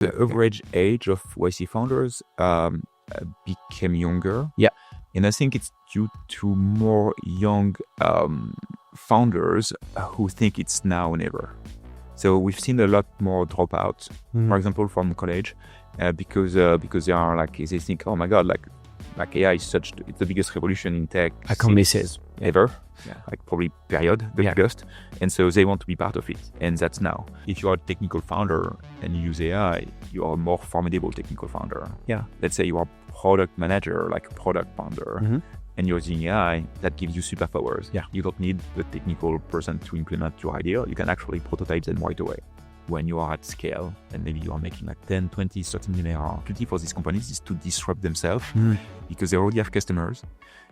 The average age of YC founders became younger. Yeah. And I think it's due to more young founders who think it's now or never. So we've seen a lot more dropouts, for example, from college, because they are like, they think, oh my God, like AI is it's the biggest revolution in tech. I can't miss it. Ever. Yeah. Like probably period, the biggest. And so they want to be part of it. And that's now. If you are a technical founder and you use AI, you are a more formidable technical founder. Yeah. Let's say you are a product manager, like a product founder, and you're using AI, that gives you superpowers. Yeah. You don't need the technical person to implement your idea. You can actually prototype them right away. When you are at scale and maybe you are making like 10, 20, 30 million opportunity for these companies is to disrupt themselves because they already have customers.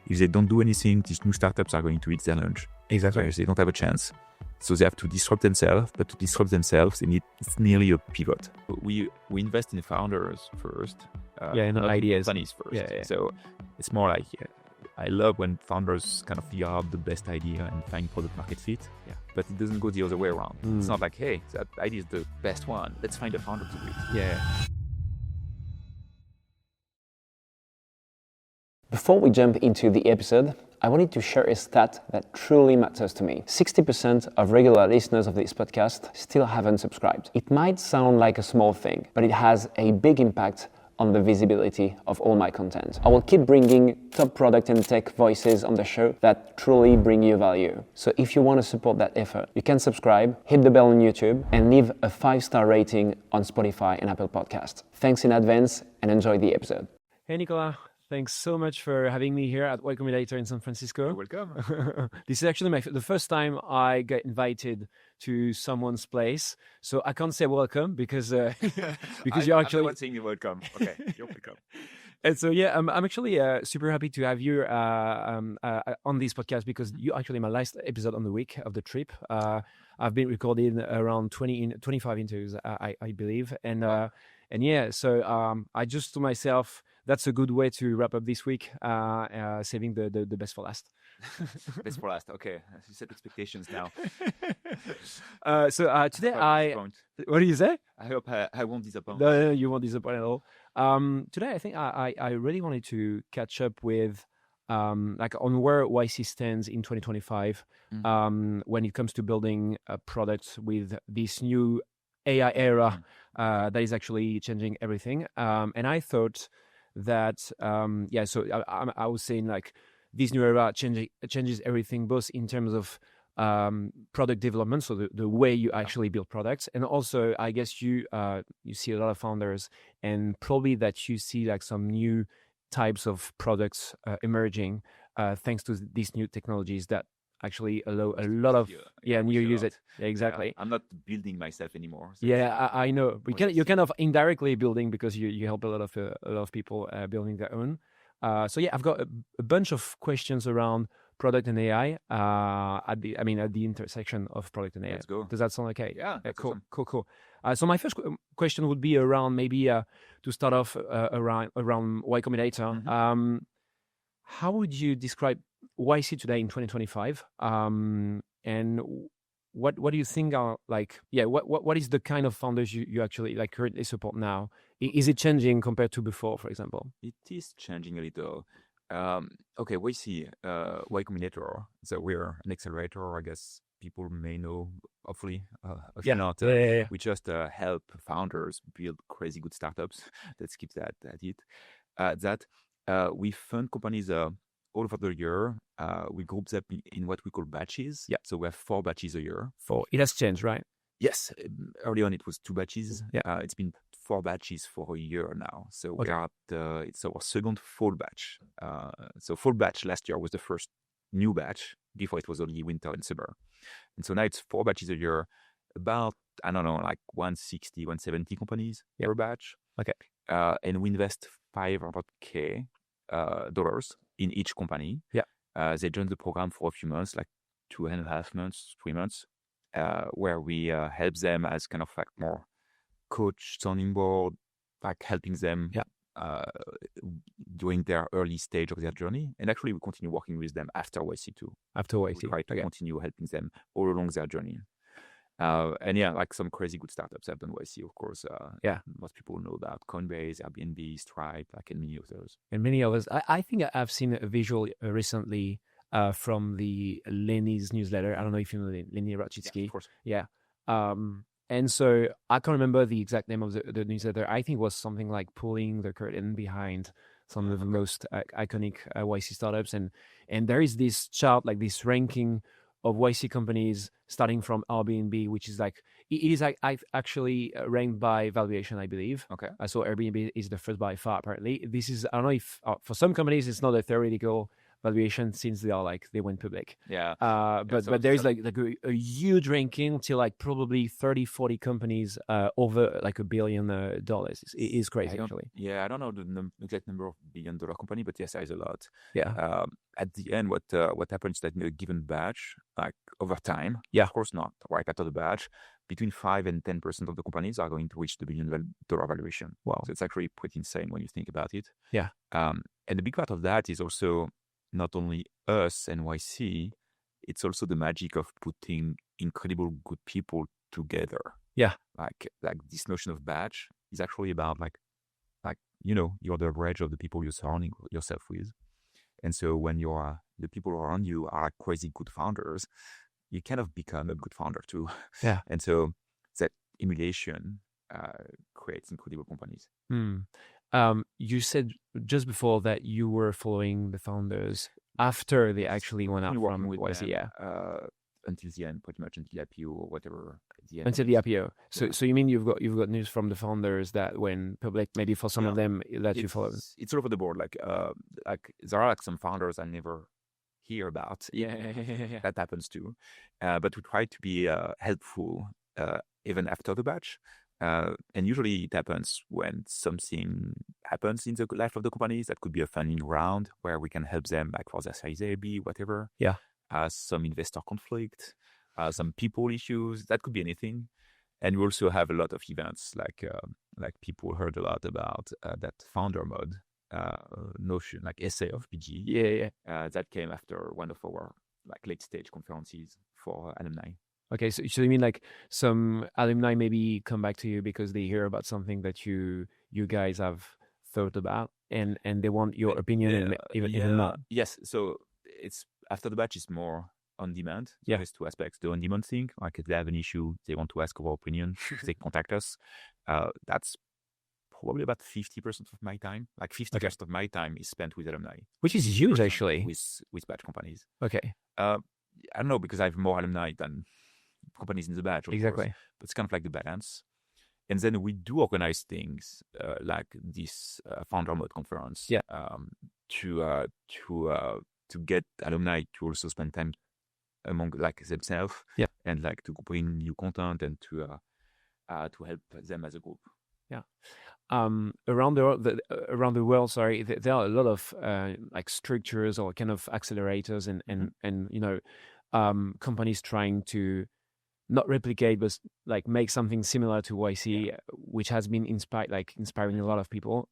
If they don't do anything, these new startups are going to eat their lunch. Exactly. They don't have a chance. So they have to disrupt themselves, but to disrupt themselves, it's nearly a pivot. We invest in founders first. In ideas. Companies first. Yeah. So it's more like, I love when founders kind of figure out the best idea and find product market fit. Yeah. But it doesn't go the other way around. It's not like, hey, that idea is the best one. Let's find a founder to do it. Yeah. Before we jump into the episode, I wanted to share a stat that truly matters to me. 60% of regular listeners of this podcast still haven't subscribed. It might sound like a small thing, but it has a big impact on the visibility of all my content. I will keep bringing top product and tech voices on the show that truly bring you value. So if you want to support that effort, you can subscribe, hit the bell on YouTube, and leave a 5-star rating on Spotify and Apple Podcasts. Thanks in advance and enjoy the episode. Hey, Nicolas. Thanks so much for having me here at Combinator in San Francisco. You're welcome. This is actually the first time I get invited to someone's place, so I can't say welcome because you're actually I'm not saying you're welcome. Okay, you're welcome. And so I'm actually super happy to have you on this podcast because you actually my last episode on the week of the trip. I've been recording around 25 interviews, I believe, and so I just told myself that's a good way to wrap up this week, saving the best for last. Best for last. Okay, you set expectations now. So today what do you say? I hope I won't disappoint. No, you won't disappoint at all. Today I think I really wanted to catch up with like on where YC stands in 2025 when it comes to building a product with this new AI era that is actually changing everything. And I thought that so I was saying like this new era changes everything, both in terms of product development, so the way you actually build products, and also I guess you see a lot of founders, and probably that you see like some new types of products emerging thanks to these new technologies that actually allow a lot of new use it. Yeah, exactly. Yeah, I'm not building myself anymore. So I know. You're kind of indirectly building because you help a lot of people building their own. I've got a bunch of questions around product and AI at the intersection of product and AI. Let's go. Does that sound okay? Yeah. Cool. So my first question would be around maybe to start off around Y Combinator. How would you describe YC today in 2025? And what do you think are like? Yeah, what is the kind of founders you actually like currently support now? Is it changing compared to before, for example? It is changing a little. Okay, YC, Y Combinator. So we're an accelerator, I guess people may know, hopefully. Not. We just help founders build crazy good startups. Let's keep that at it. We fund companies all over the year. We group them in what we call batches. Yeah. So we have 4 batches a year. 4. It has changed, right? Yes. Early on, it was 2 batches. Yeah. It's been 4 batches for a year now. So we are at it's our second fall batch. So fall batch last year was the first new batch. Before it was only winter and summer. And so now it's 4 batches a year. About, I don't know, like 160, 170 companies per batch. Okay. And we invest $500K dollars in each company. Yeah. They join the program for a few months, like 2.5 months, 3 months, where we help them as kind of like more coach, sounding board, like helping them during their early stage of their journey. And actually, we continue working with them after YC2. After YC. We try to continue helping them all along their journey. And yeah, like some crazy good startups have done YC, of course. Most people know about Coinbase, Airbnb, Stripe, like, and many of those. And many of us, I think I've seen a visual recently from the Lenny's newsletter. I don't know if you know Lenny Rachitsky. Yeah, of course. Yeah. And so I can't remember the exact name of the newsletter. I think it was something like pulling the curtain behind some of the most iconic YC startups. And there is this chart, like this ranking of YC companies starting from Airbnb, which is like, it is like actually ranked by valuation, I believe. Okay. So Airbnb is the first by far, apparently. This is, I don't know if for some companies it's not a theoretical valuation since they went public. Yeah. But there's like a huge ranking till like probably 30-40 companies over like $1 billion. It is crazy, actually. Yeah, I don't know the exact number of billion-dollar company, but yes, there is a lot. Yeah. At the end, what happens that in a given batch, like over time, of course not right after the batch, between 5 and 10% of the companies are going to reach the $1 billion valuation. Wow. So it's actually pretty insane when you think about it. Yeah. And the big part of that is also not only us and YC, it's also the magic of putting incredible good people together. Yeah. Like this notion of batch is actually about like you're the average of the people you're surrounding yourself with. And so when the people around you are crazy good founders, you kind of become a good founder too. Yeah. And so that emulation creates incredible companies. You said just before that you were following the founders after they actually went out from YC. Until the end, pretty much until the IPO or whatever. Until the IPO. So you mean you've got news from the founders that went public, maybe for some of them that you follow? It's all over the board. Like there are like some founders I never hear about. Yeah. That happens too. But we try to be helpful even after the batch. And usually it happens when something happens in the life of the companies. That could be a funding round where we can help them like for their Series A, B, whatever. Yeah. Some investor conflict, some people issues. That could be anything. And we also have a lot of events like people heard a lot about that founder mode notion, like essay of PG. Yeah. That came after one of our like late stage conferences for alumni. Okay, so you mean like some alumni maybe come back to you because they hear about something that you guys have thought about and they want your opinion and even not? Yes, so it's after the batch is more on demand. Yeah. There's two aspects. The on demand thing, like if they have an issue, they want to ask our opinion, they contact us. That's probably about 50% of my time. Like 50% of my time is spent with alumni. Which is huge, actually. With batch companies. Okay. I don't know, because I have more alumni than companies in the batch, exactly. Course, but it's kind of like the balance. And then we do organize things like this founder mode conference to get alumni to also spend time among like themselves and like to bring new content and to help them as a group. Yeah. Around the world, sorry, there are a lot of like structures or kind of accelerators and companies trying to not replicate, but like make something similar to YC, which has been inspiring a lot of people.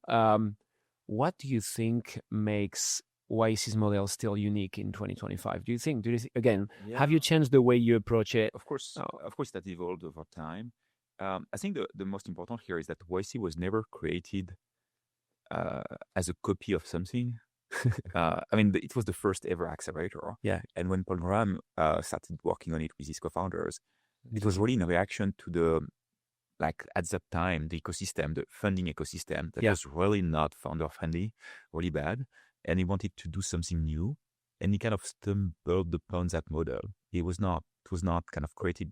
What do you think makes YC's model still unique in 2025? Do you think again, have you changed the way you approach it? Of course, that evolved over time. I think the most important here is that YC was never created as a copy of something. I mean, it was the first ever accelerator. Yeah. And when Paul Graham started working on it with his co-founders, it was really in reaction to the, like at that time, the ecosystem, the funding ecosystem that was really not founder friendly, really bad. And he wanted to do something new. And he kind of stumbled upon that model. It was not kind of created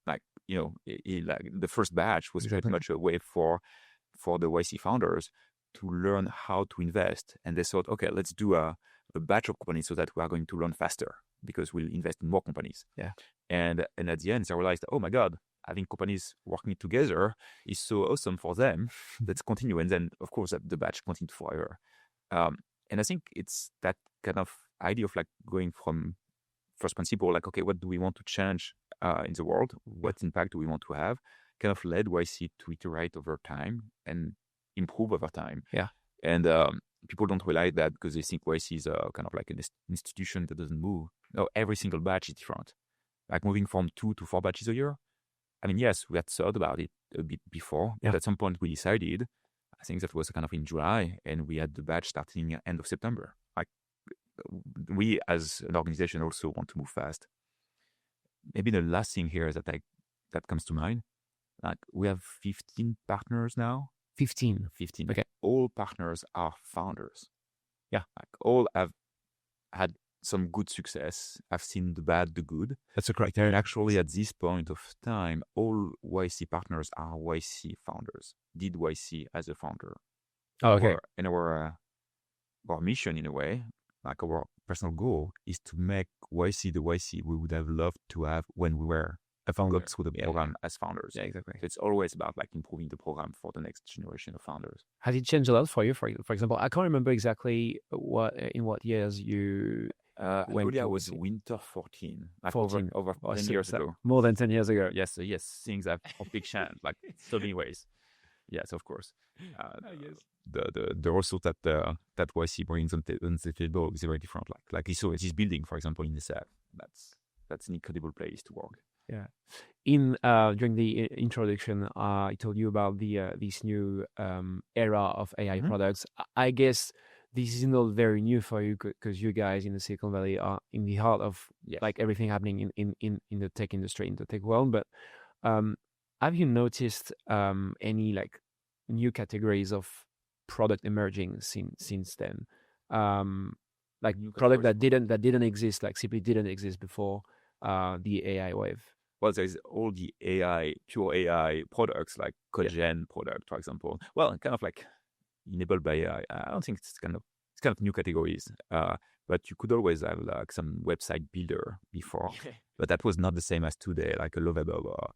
like, like the first batch was pretty much a way for the YC founders to learn how to invest. And they thought, okay, let's do a batch of companies so that we are going to learn faster because we'll invest in more companies. Yeah. And at the end, they realized, oh my God, having companies working together is so awesome for them. Let's continue. And then, of course, the batch continued forever. And I think it's that kind of idea of like going from first principle, like, okay, what do we want to change in the world? What impact do we want to have? Kind of led YC to iterate over time and improve over time. Yeah. And people don't realize that because they think YC is kind of like an institution that doesn't move. No, every single batch is different. Like moving from 2 to 4 batches a year, I mean, yes, we had thought about it a bit before, but at some point we decided, I think that was kind of in July, and we had the batch starting end of September. Like, we as an organization also want to move fast. Maybe the last thing here is that comes to mind. Like, we have 15 partners now. 15. Okay. All partners are founders. Yeah. Like, all have had some good success. I've seen the bad, the good. That's a criteria. And actually, at this point of time, all YC partners are YC founders. Did YC as a founder. Oh, okay. And our mission, in a way, like our personal goal, is to make YC the YC we would have loved to have when we were got through the program as founders. Yeah, exactly. So it's always about like improving the program for the next generation of founders. Has it changed a lot for you? For example, I can't remember exactly in what years you Algolia was winter 14, like 14. over 10 years ago. More than 10 years ago. Yes, things have big changed, like so many ways. Yes, of course. The result that YC brings on the table is very different. Like he's building, for example, in the SF. That's an incredible place to work. Yeah. During the introduction, I told you about this new era of AI products. I guess this is not very new for you because you guys in the Silicon Valley are in the heart of like everything happening in the tech industry, in the tech world. But have you noticed any like new categories of product emerging since then? Like product that didn't exist, like simply didn't exist before the AI wave. Well, there's all the pure AI products, like Codegen product, for example. Well, kind of like enabled by AI. I don't think it's kind of new categories. But you could always have like some website builder before, but that was not the same as today, like a Lovable or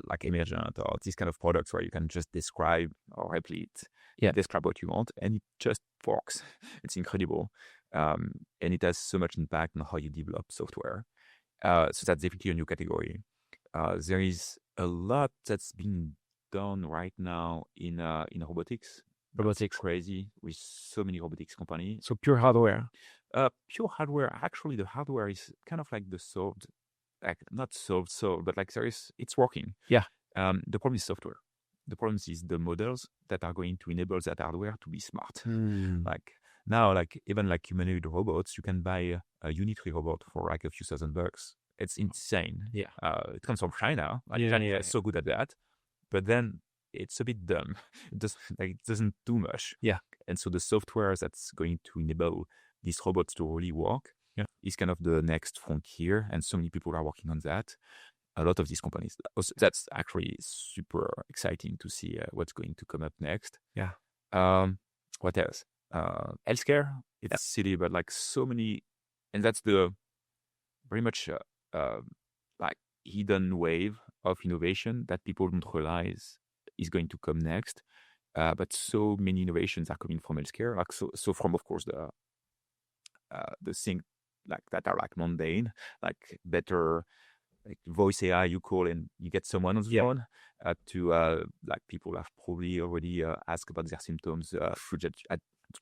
like Emergent or these kind of products where you can just describe or replicate, describe what you want, and it just works. It's incredible. And it has so much impact on how you develop software. So that's definitely a new category. There is a lot that's being done right now in robotics. Robotics crazy with so many robotics companies. So pure hardware. Pure hardware. Actually, the hardware is kind of like the solved, like not solved, but like it's working. Yeah. The problem is software. The problem is the models that are going to enable that hardware to be smart. Like now, like even like humanoid robots, you can buy a Unitary robot for like a few $1,000. It's insane. Yeah. It comes from China. China is so good at that, but then it's a bit dumb. It doesn't do much. Yeah. And so the software that's going to enable these robots to really work is kind of the next frontier. And so many people are working on that. A lot of these companies. That's actually super exciting to see what's going to come up next. Yeah. What else? Healthcare. It's silly, but like so many, and that's the very much like hidden wave of innovation that people don't realize is going to come next. But so many innovations are coming from healthcare. Like so from, of course, the thing like that are like mundane, like better like voice AI, you call and you get someone on the phone, to like people have probably already asked about their symptoms through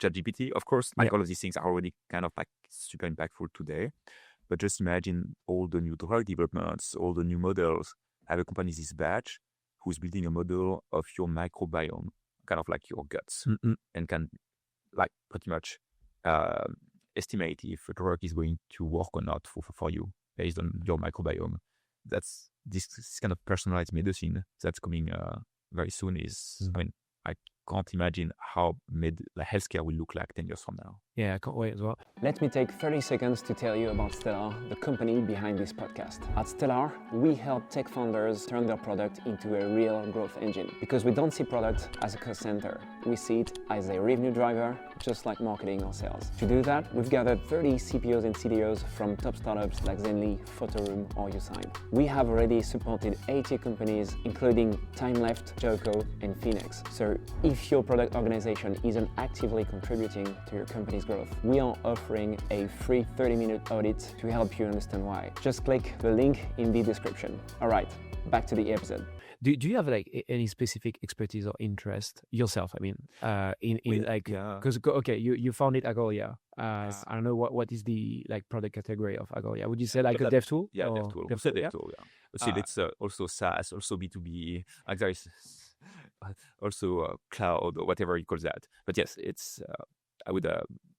ChatGPT. Of course, like all of these things are already kind of like super impactful today. But just imagine all the new drug developments, all the new models. I have a company this batch who's building a model of your microbiome, kind of like your guts, and can like pretty much estimate if a drug is going to work or not for you based on your microbiome. That's this kind of personalized medicine that's coming very soon. I mean, I can't imagine how healthcare will look like 10 years from now. Yeah, I can't wait as well. Let me take 30 seconds to tell you about Stellar, the company behind this podcast. At Stellar, we help tech founders turn their product into a real growth engine. Because we don't see product as a cost center. We see it as a revenue driver, just like marketing or sales. To do that, we've gathered 30 CPOs and CDOs from top startups like Zenly, Photoroom, or Usign. We have already supported 80 companies, including TimeLeft, Joko, and Phoenix. So if If your product organization isn't actively contributing to your company's growth, we are offering a free 30-minute audit to help you understand why. Just click the link in the description. All right, back to the episode. Do you have like any specific expertise or interest yourself? I mean, because you founded Algolia. I don't know what is the like product category of Algolia. Would you say like a dev tool? Yeah, dev tool. Dev tool. Yeah. But still, it's also SaaS, also B2B. Like there is also cloud or whatever you call that. But yes, it's I would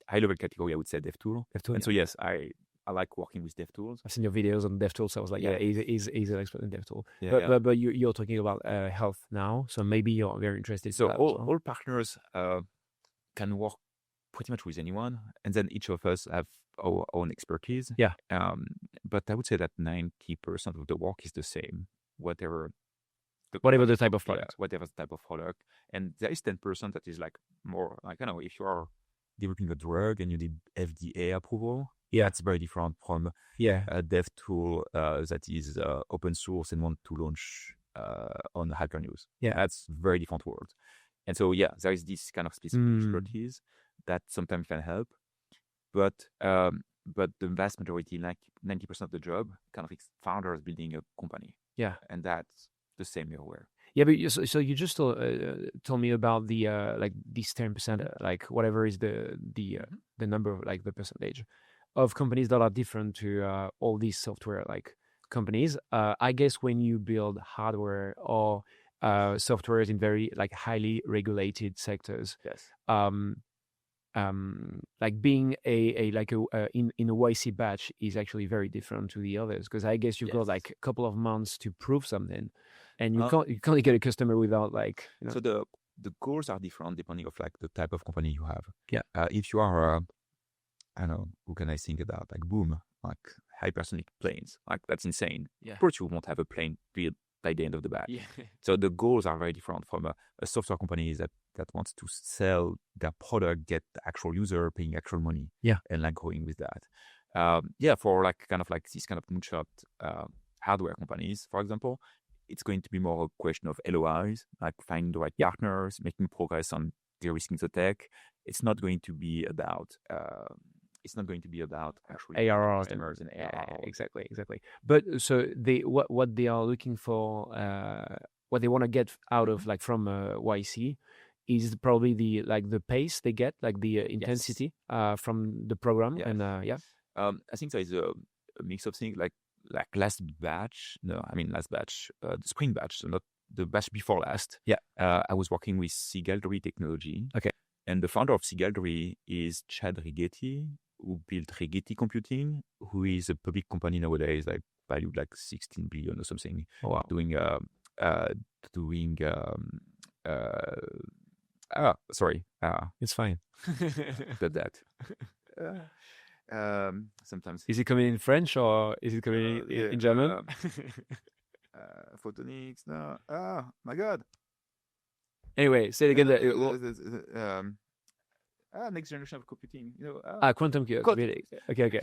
high level category. I would say dev tool. And so yes, I like working with dev tools. I've seen your videos on dev tools, so I was like, he's an expert in dev tool. But you're talking about health now, so maybe you're very interested. So all partners can work pretty much with anyone, and then each of us have our own expertise. Yeah. But I would say that 90% of the work is the same, whatever the type of product. Whatever the type of product. And there is 10% that is like more like, I don't know, if you are developing a drug and you need FDA approval, that's very different from a dev tool that is open source and want to launch on Hacker News. That's very different world. And so there is this kind of specific expertise that sometimes can help, but the vast majority, like 90% of the job, kind of founders building a company. And that's the same everywhere. Yeah, but so you just told me about the like this 10%, like whatever is the number, like the percentage of companies that are different to all these software like companies. I guess when you build hardware or softwares in very like highly regulated sectors, like being in a YC batch is actually very different to the others, because I guess you've got like a couple of months to prove something, and you can't get a customer without like. So the goals are different depending of like the type of company you have. If you are I don't know, who can I think about? Like Boom, like hypersonic planes, like that's insane. Of course, you won't have a plane built by the end of the batch. So the goals are very different from a software company that wants to sell their product, get the actual user paying actual money, and like going with that. For like kind of like these kind of moonshot hardware companies, for example, it's going to be more a question of LOIs, like finding the right partners, making progress on de-risking the tech. It's not going to be about actually ARR customers and ARR. Exactly. But so what they are looking for, what they want to get out of like from YC is probably the pace they get, like the intensity from the program. And I think there is a mix of things, like last batch, the spring batch, so not the batch before last. I was working with Seagallery Technology. And the founder of Seagallery is Chad Rigetti, who built Rigetti Computing, who is a public company nowadays, like valued like 16 billion or something. Doing sorry. It's fine. But that. Sometimes. Is it coming in French or is it coming in German? Photonics. No. Oh my God. Anyway, say it again. Next generation of computing. Quantum computing. Okay.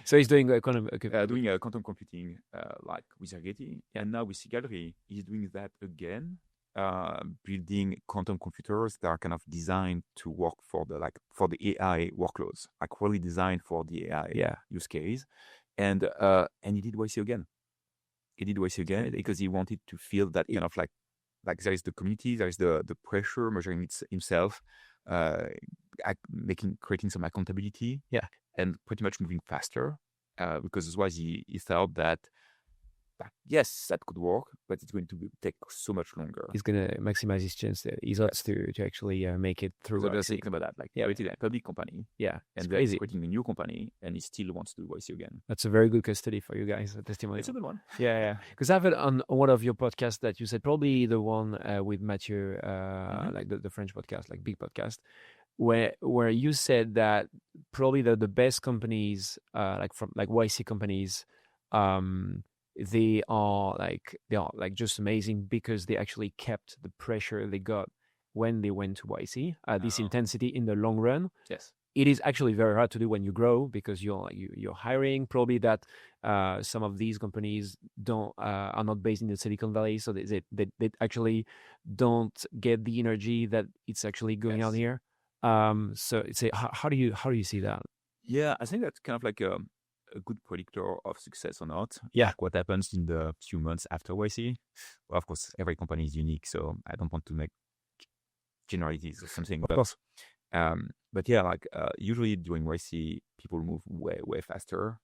So he's doing quantum. Doing quantum computing, like with Rigetti, and now with Seagallery, he's doing that again. Building quantum computers that are kind of designed to work for the AI workloads, like really designed for the AI use case. And he did YC again. Because he wanted to feel that kind of like there is the community, there is the pressure, measuring himself, creating some accountability, and pretty much moving faster, because otherwise he thought that yes, that could work, but it's going to take so much longer. He's going to maximize his chance there. He's got to actually make it through. So just thinking about that, like it's a public company, and he's creating a new company, and he still wants to do YC again. That's a very good case study for you guys. A testimonial. It's a good one. Because I've heard on one of your podcasts that you said, probably the one with Mathieu, like the French podcast, like big podcast, where you said that probably the best companies, like YC companies, they are just amazing because they actually kept the pressure they got when they went to YC, this intensity in the long run. Yes. it is actually very hard to do when you grow because you're hiring. Probably that some of these companies are not based in the Silicon Valley, so they actually don't get the energy that it's actually going on here. So how do you see that? Yeah, I think that's kind of like a good predictor of success or not. Yeah. Like what happens in the few months after YC. Well, of course, every company is unique, so I don't want to make generalities or something. Of course. But yeah, like usually during YC, people move way, way faster.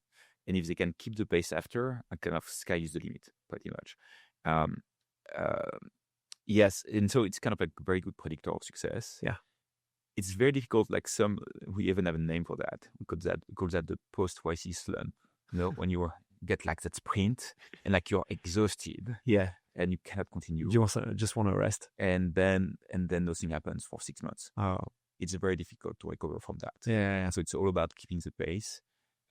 And if they can keep the pace after, kind of sky is the limit, pretty much. Yes, and so it's kind of like a very good predictor of success. Yeah. It's very difficult, like we even have a name for that. We call that the post-YC slump. You know, when you get like that sprint and like you're exhausted. Yeah. And you cannot continue. You just want to rest. And then nothing happens for 6 months. Oh. It's very difficult to recover from that. Yeah. So it's all about keeping the pace.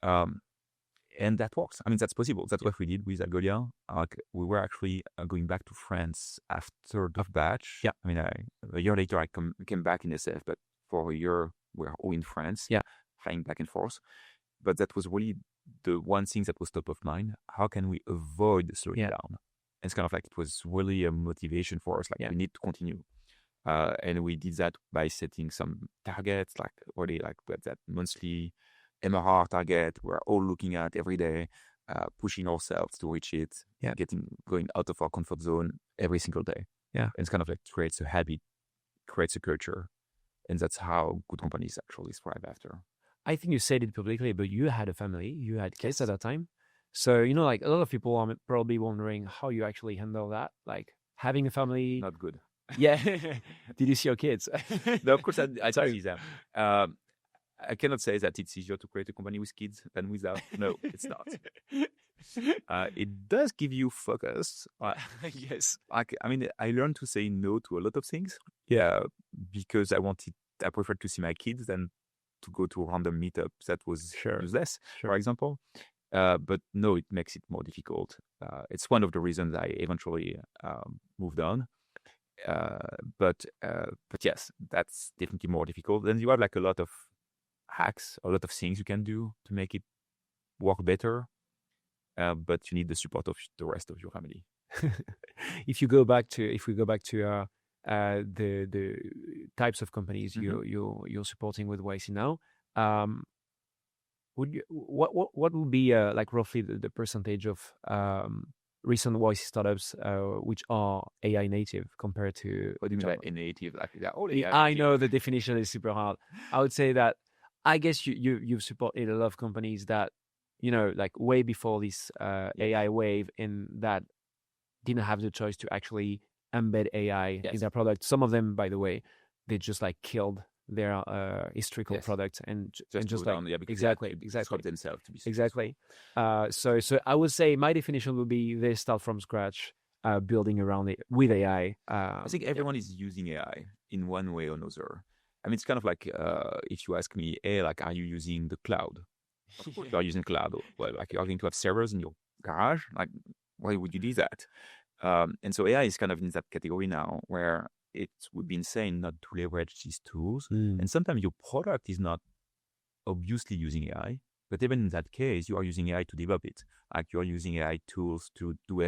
And that works. I mean, that's possible. That's what we did with Algolia. We were actually going back to France after the batch. Yeah. I mean, a year later, I came back in SF, but for a year, we were all in France. Yeah. Flying back and forth. But that was really the one thing that was top of mind. How can we avoid slowing down? It's kind of like it was really a motivation for us. Like we need to continue, and we did that by setting some targets, like already like that monthly MRR target. We're all looking at every day, pushing ourselves to reach it. Yeah, going out of our comfort zone every single day. Yeah, and it's kind of like creates a habit, creates a culture, and that's how good companies actually thrive after. I think you said it publicly, but you had a family, you had kids at that time. So, you know, like a lot of people are probably wondering how you actually handle that. Like having a family. Not good. Yeah. Did you see your kids? No, of course I see them. I cannot say that it's easier to create a company with kids than without. No, it's not. It does give you focus. Yes. I mean, I learned to say no to a lot of things. Yeah. Because I preferred to see my kids than to go to a random meetup that was useless, for example. But no, it makes it more difficult. It's one of the reasons I eventually moved on. But yes, that's definitely more difficult. Then you have like a lot of hacks, a lot of things you can do to make it work better. But you need the support of the rest of your family. If we go back to the types of companies you're supporting with YC now, what would be like roughly the percentage of recent YC startups which are AI native compared to? What do you mean by native? Like they're all AI. I know the definition is super hard. I would say that I guess you've supported a lot of companies that, you know, like way before this AI wave, in that didn't have the choice to actually embed AI in their product. Some of them, by the way, they just like killed their historical product and just like exactly themselves to be successful. Exactly. So I would say my definition would be they start from scratch, building around it with AI. I think everyone is using AI in one way or another. I mean, it's kind of like if you ask me, hey, like, are you using the cloud? Of course you are using cloud. Well, like you're going to have servers in your garage. Like, why would you do that? And so AI is kind of in that category now, where it would be insane not to leverage these tools. And sometimes your product is not obviously using AI, but even in that case, you are using AI to develop it. Like you're using AI tools to do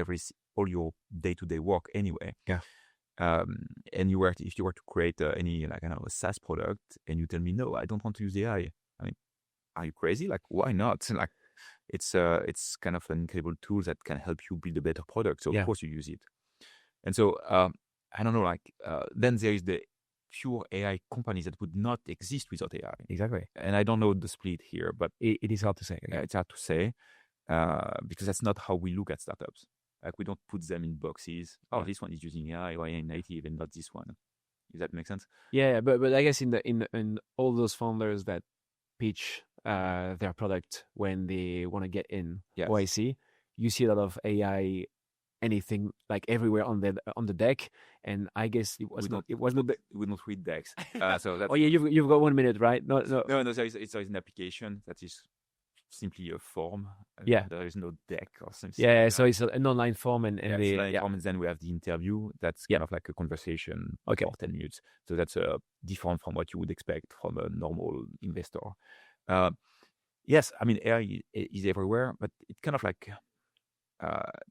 all your day-to-day work anyway. Yeah. And if you were to create any, like, I don't know, a SaaS product, and you tell me, no, I don't want to use AI. I mean, are you crazy? Like, why not? Like, it's kind of an incredible tool that can help you build a better product. So of course you use it. And so I don't know, like then there is the pure AI companies that would not exist without AI. Exactly. And I don't know the split here, but it is hard to say. It's hard to say because that's not how we look at startups. Like we don't put them in boxes. Oh, this one is using AI or AI native, and not this one. Does that make sense? Yeah, but I guess in all those founders that pitch their product when they want to get in YC, you see a lot of AI, anything like everywhere on the deck, and I guess it was not. We would not read decks. So that's, oh yeah, you've got 1 minute, right? No. There is an application that is simply a form. There is no deck or something. Yeah, so it's an online form, and form, and then we have the interview. That's kind of like a conversation for 10 minutes. So that's different from what you would expect from a normal investor. Yes, I mean, AI is everywhere, but it's kind of like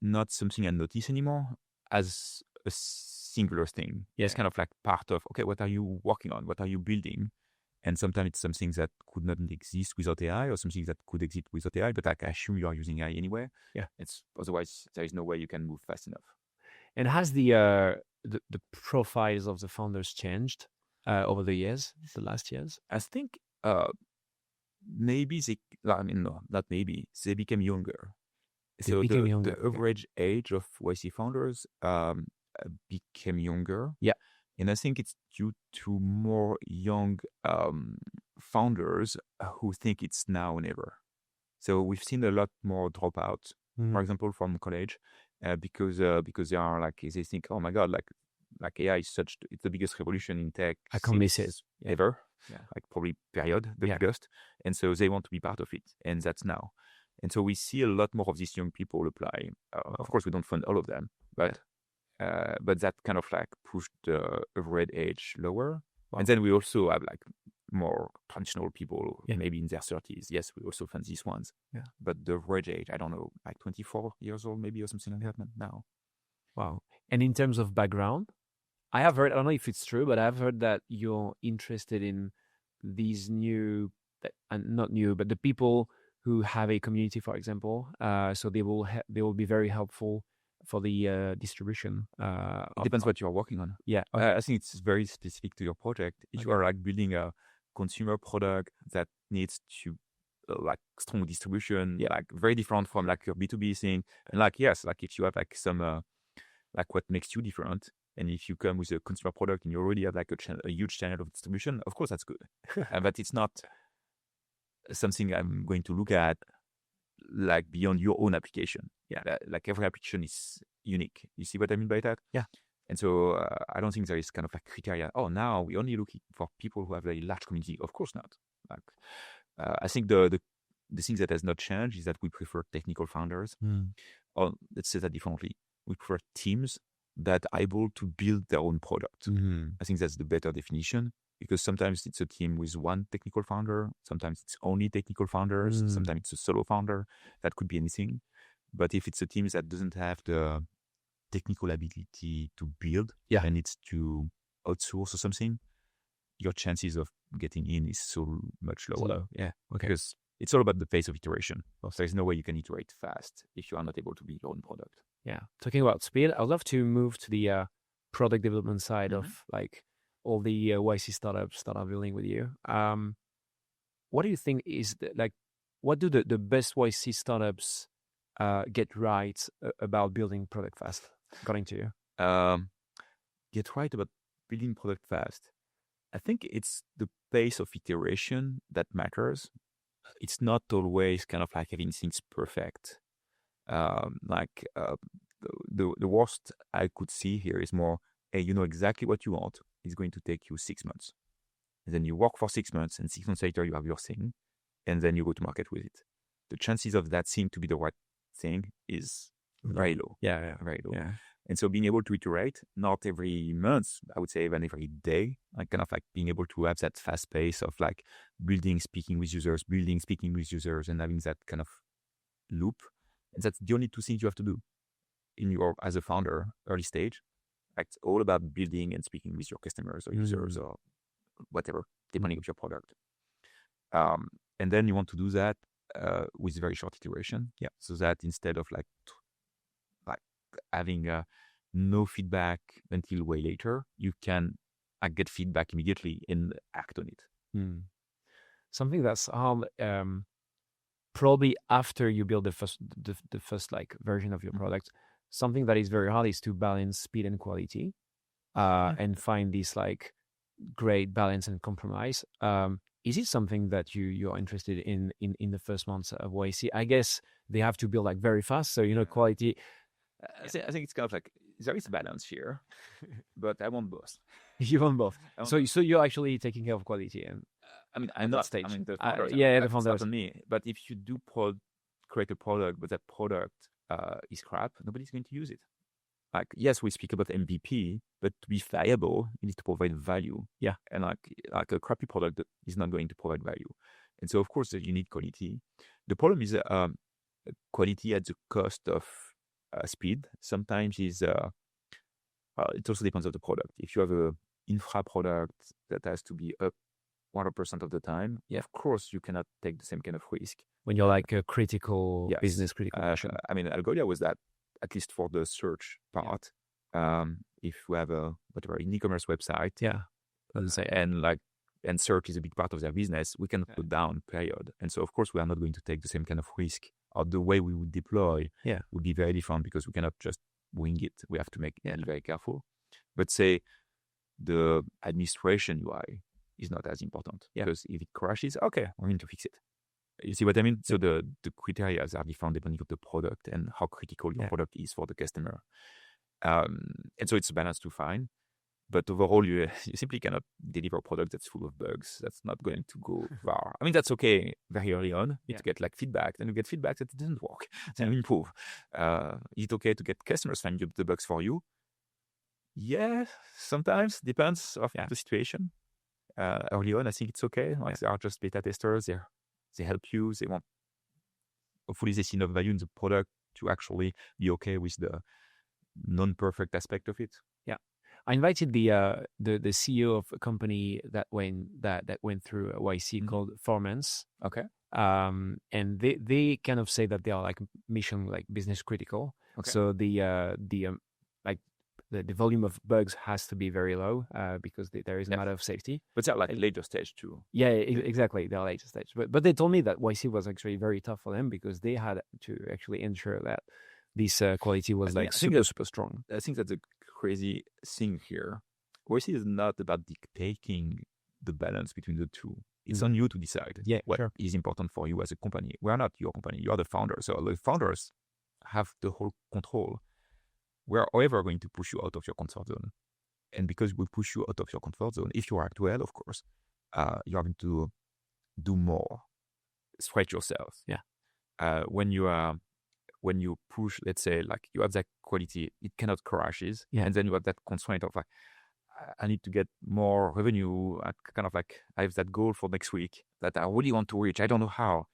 not something I notice anymore as a singular thing. It's kind of like part of, okay, what are you working on? What are you building? And sometimes it's something that could not exist without AI, or something that could exist without AI, but like, I assume you are using AI anyway. It's otherwise there is no way you can move fast enough. And has the profiles of the founders changed over the years, the last years? I think maybe not maybe, they became younger. So the average age of YC founders became younger. And I think it's due to more young founders who think it's now or never. So we've seen a lot more dropout, for example, from college, because they are like, they think, oh my God, like AI is it's the biggest revolution in tech. I can't miss it ever. Like probably period, the biggest. And so they want to be part of it, and that's now. And so we see a lot more of these young people apply. Of course, we don't fund all of them, but that kind of like pushed the average age lower. And then we also have like more traditional people, maybe in their 30s. Yes, we also fund these ones. But the average age, I don't know, like 24 years old maybe, or something like that now. Wow. And in terms of background, I have heard, I don't know if it's true, but I've heard that you're interested in these new, not new, but the people who have a community, for example. So they will be very helpful for the distribution. It depends what you are working on. I think it's very specific to your project. If you are like building a consumer product that needs to like strong distribution, like very different from like your B2B thing. And like, yes, like if you have like some like what makes you different, and if you come with a consumer product and you already have like a huge channel of distribution, of course that's good. But it's not something I'm going to look at like beyond your own application. Like every application is unique. You see what I mean by that? And so I don't think there is kind of like criteria. Oh, now we only looking for people who have a large community. Of course not. Like I think the thing that has not changed is that we prefer technical founders. Or let's say that differently. We prefer teams that are able to build their own product. I think that's the better definition, because sometimes it's a team with one technical founder, sometimes it's only technical founders, sometimes it's a solo founder. That could be anything. But if it's a team that doesn't have the technical ability to build and needs to outsource or something, your chances of getting in is so much lower. Because it's all about the pace of iteration. There's no way you can iterate fast if you are not able to build your own product. Talking about speed, I'd love to move to the product development side of like all the YC startups that are building with you. What do you think is what do the best YC startups get right about building product fast, according to you? Get right about building product fast. I think it's the pace of iteration that matters. It's not always kind of like having things perfect. The worst I could see here is more, hey, you know exactly what you want. It's going to take you 6 months. And then you work for 6 months, and 6 months later you have your thing, and then you go to market with it. The chances of that thing to be the right thing is very low. Very low. And so being able to iterate, not every month, I would say even every day, like kind of like being able to have that fast pace of like building, speaking with users, and having that kind of loop. And that's the only two things you have to do as a founder, early stage. Like it's all about building and speaking with your customers or users or whatever, depending on your product. And then you want to do that with very short iteration. So that instead of like having no feedback until way later, you can get feedback immediately and act on it. Something that's probably after you build the first like version of your product, something that is very hard is to balance speed and quality, and find this like great balance and compromise. Is it something that you're interested in the first months of YC? I guess they have to build like very fast, so quality. I think it's kind of like there is a balance here, but I want both. You want both. So you're actually taking care of quality, and I mean, I'm not. stage. I mean, the founders. The founders. That's not me. But if you do create a product, but that product is crap, nobody's going to use it. Like, yes, we speak about MVP, but to be viable, you need to provide value. Yeah. And like a crappy product that is not going to provide value. And so, of course, you need quality. The problem is quality at the cost of speed. Sometimes is it also depends on the product. If you have a infra product that has to be up 100% of the time, of course, you cannot take the same kind of risk. When you're like a critical business critical. I mean, Algolia was that, at least for the search part. If we have an e-commerce website, and search is a big part of their business, we can put down, period. And so, of course, we are not going to take the same kind of risk, or the way we would deploy would be very different, because we cannot just wing it. We have to be very careful. But say the administration UI is not as important, because if it crashes, okay, we're going to fix it. You see what I mean? So the criteria are different depending on the product and how critical your product is for the customer. And so it's a balance to find. But overall, you simply cannot deliver a product that's full of bugs. That's not going to go far. I mean, that's okay very early on. You get like feedback. Then you get feedback that it doesn't work. Then you improve. Is it okay to get customers find the bugs for you? Yeah, sometimes. Depends of the situation. Early on, I think it's okay. Like, they are just beta testers. They help you. They want, hopefully they see enough value in the product to actually be okay with the non-perfect aspect of it. Yeah. I invited the CEO of a company that went through a YC called Formance. Okay. And they kind of say that they are like mission, like business critical. Okay. So the volume of bugs has to be very low because there is a matter of safety. But they're like later stage too. Yeah, exactly. They're later stage. But they told me that YC was actually very tough for them, because they had to actually ensure that this quality was super strong. I think that's a crazy thing here. YC is not about dictating the balance between the two. It's on you to decide what is important for you as a company. We are not your company. You are the founder. So the founders have the whole control. We are, however, going to push you out of your comfort zone. And because we push you out of your comfort zone, if you act well, of course, you are going to do more. Stretch yourself. Yeah. When you push, let's say, like you have that quality, it cannot crashes. Yeah. And then you have that constraint of like, I need to get more revenue. I have that goal for next week that I really want to reach. I don't know how.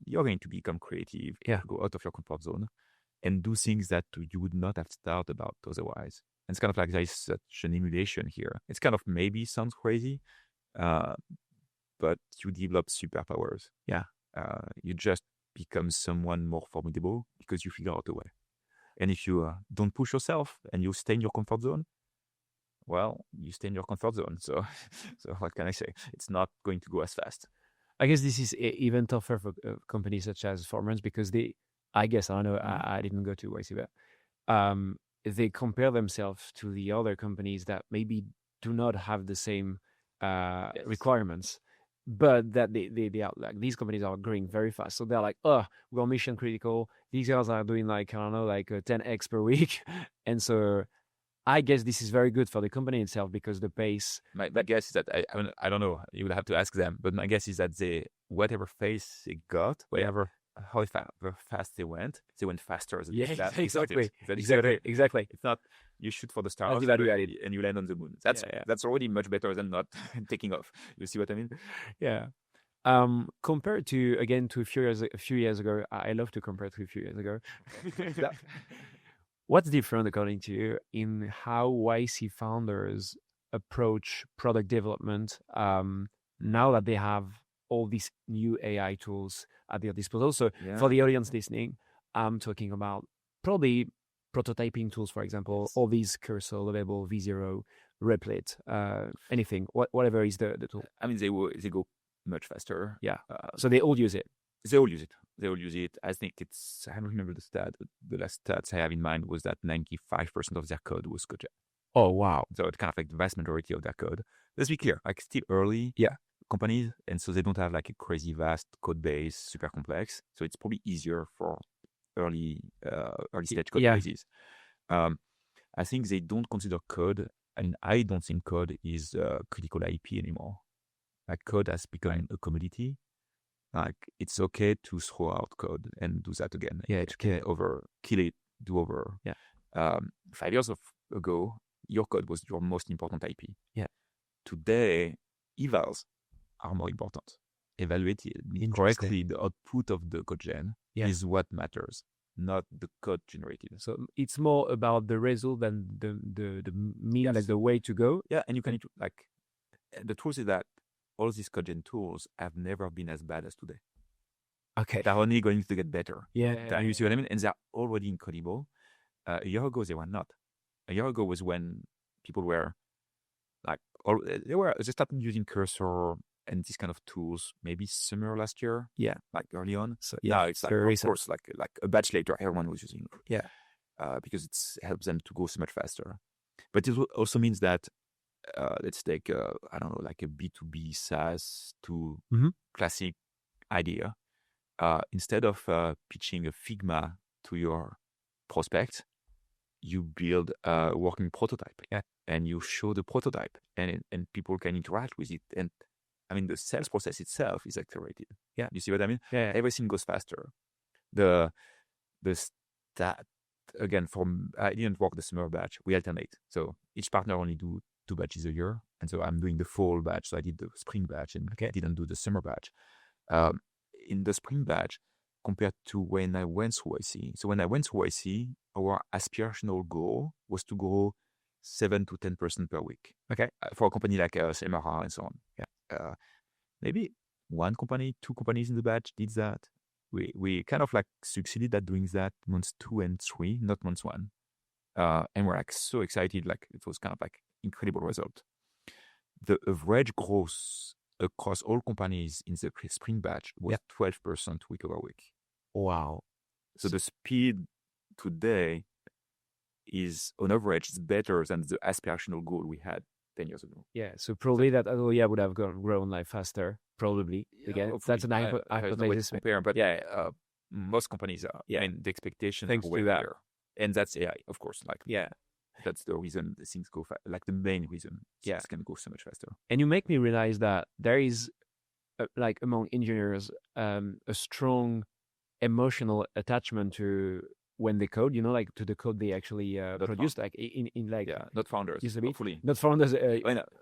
You're going to become creative. Yeah. Go out of your comfort zone and do things that you would not have thought about otherwise. And it's kind of like there is such an emulation here. It's kind of maybe sounds crazy, but you develop superpowers. Yeah. You just become someone more formidable because you figure out a way. And if you don't push yourself and you stay in your comfort zone, well, you stay in your comfort zone. So what can I say? It's not going to go as fast. I guess this is even tougher for companies such as Formance, because I didn't go to YC, but they compare themselves to the other companies that maybe do not have the same requirements, but that they are like, these companies are growing very fast. So they're like, we're mission critical. These guys are doing like 10x per week. And so I guess this is very good for the company itself, because the pace. My guess is that I don't know. You will have to ask them. But my guess is that whatever phase they got, however fast they went faster. Exactly. It's not you shoot for the stars and you land on the moon. That's already much better than not taking off. You see what I mean? Yeah. Compared to a few years ago, I love to compare to a few years ago. What's different, according to you, in how YC founders approach product development now that they have all these new AI tools at their disposal? So for the audience listening, I'm talking about probably prototyping tools, for example, all these cursor, Lovable, V0, Replit, anything, whatever is the tool. I mean, they go much faster. Yeah. So they all use it. They all use it. I think I don't remember the stat. The last stats I have in mind was that 95% of their code was Code. Oh, wow. So it's kind of like the vast majority of their code. Let's be clear, like still early companies. And so they don't have like a crazy vast code base, super complex. So it's probably easier for early stage code bases. I think they don't consider code. I mean, I don't think code is critical IP anymore. like code has become a commodity. Like it's okay to throw out code and do that again. Yeah, it's okay. Kill it, do over. Yeah. 5 years ago, your code was your most important IP. Yeah. Today, evals are more important. Evaluate correctly the output of the code gen is what matters, not the code generated. So it's more about the result than the mean, like the way to go. Yeah, and you can like the truth is that all these code gen tools have never been as bad as today. Okay, they're only going to get better. Yeah, you see what I mean? And they're already incredible. A year ago, they were not. A year ago was when people were like, they started using Cursor and these kind of tools, maybe summer last year. Yeah. Like early on. So now it's like, of course, like a batch later, everyone was using it. Yeah. Because it helps them to go so much faster. But it also means that, let's take, I don't know, like a B2B SaaS to classic idea. Instead of pitching a Figma to your prospect, you build a working prototype, and you show the prototype, and people can interact with it. And I mean, the sales process itself is accelerated. Yeah, you see what I mean? Yeah. Everything goes faster. The stat again from I didn't work the summer batch. We alternate, so each partner only do 2 batches a year, and so I'm doing the fall batch. So I did the spring batch and didn't do the summer batch. In the spring batch, compared to when I went through YC. So when I went through YC, our aspirational goal was to grow 7 to 10% per week. Okay. For a company like MRR and so on. Yeah. Maybe 1 company, 2 companies in the batch did that. We kind of like succeeded at doing that months 2 and 3, not months 1. And we're like so excited. Like it was kind of like incredible result. The average growth across all companies in the spring batch was 12% week over week. Wow. So the speed today is, on average, is better than the aspirational goal we had 10 years ago. Yeah, so probably that Algolia would have grown like faster, probably. Again, that's an hypothesis. Compare, but most companies are. Yeah, and the expectations thanks are way to that. higher. And that's AI, of course. Like, that's the reason things go fast. Like the main reason things can go so much faster. And you make me realize that there is, like among engineers, a strong emotional attachment to when they code, like to the code they actually produce, like in like not founders, hopefully. Not founders.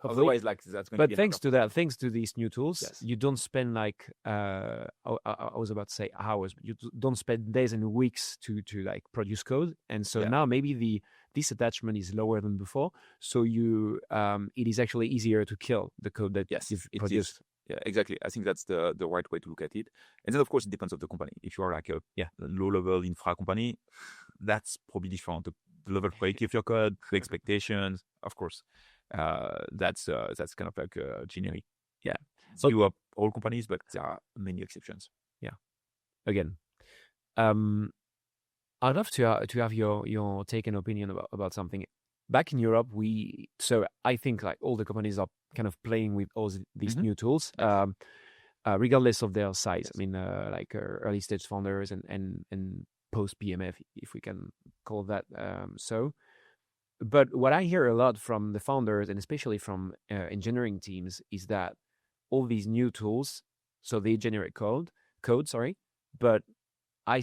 Otherwise, like that's going to be. But thanks to these new tools, you don't spend like I was about to say hours, but you don't spend days and weeks to like produce code, and so now maybe this attachment is lower than before. So you it is actually easier to kill the code that you've produced. Yeah, exactly. I think that's the right way to look at it. And then, of course, it depends on the company. If you are like a low-level infra company, that's probably different. The level of quality of your code, the expectations, of course, that's kind of like generic. Yeah. So you have all companies, but there are many exceptions. Yeah. Again, I'd love to have your take and opinion about something. Back in Europe, so I think like all the companies are kind of playing with all these new tools, regardless of their size. I mean, like early stage founders and post PMF, if we can call that so. But what I hear a lot from the founders, and especially from engineering teams, is that all these new tools, so they generate code, but I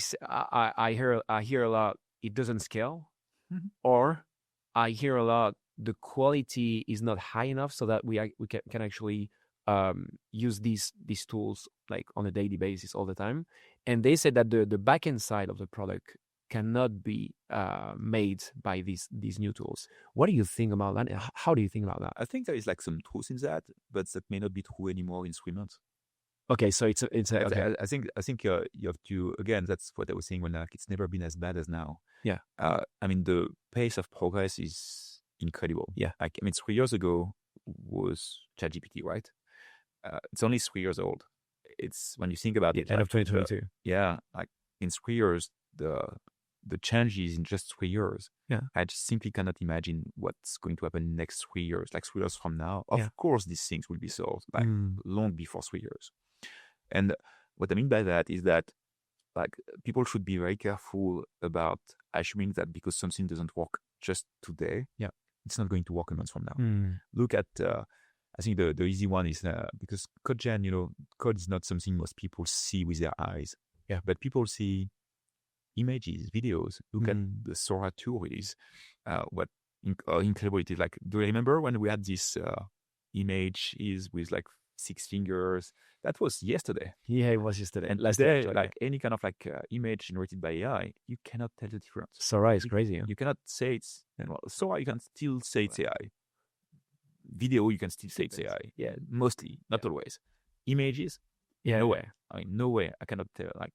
hear a lot it doesn't scale, or I hear a lot the quality is not high enough so that we can actually use these tools like on a daily basis all the time. And they said that the backend side of the product cannot be made by these new tools. What do you think about that? How do you think about that? I think there is like some truth in that, but that may not be true anymore in 3 months. Okay, so it's okay. I think you have to, again, that's what I was saying when like it's never been as bad as now. Yeah. I mean, the pace of progress is incredible. Yeah. Like, I mean, 3 years ago was ChatGPT, right? It's only 3 years old. It's when you think about it. End of 2022. Like in 3 years, the changes in just 3 years. Yeah. I just simply cannot imagine what's going to happen next 3 years. Like 3 years from now, of course, these things will be solved like long before 3 years. And what I mean by that is that like people should be very careful about assuming that because something doesn't work just today, it's not going to work a month from now. Look at I think the easy one is because CodeGen, code is not something most people see with their eyes. Yeah. But people see images, videos. Look at the Sora tool is what incredible it is. Like, do you remember when we had this image is with like 6 fingers? That was yesterday. Yeah, it was yesterday. And last day, like any kind of like image generated by AI, you cannot tell the difference. Sora is crazy. Huh? You cannot say it's Sora. You can still say it's AI. Video, you can still say it's AI. Yeah, mostly, not always. Images, no way. I mean, no way. I cannot tell. Like,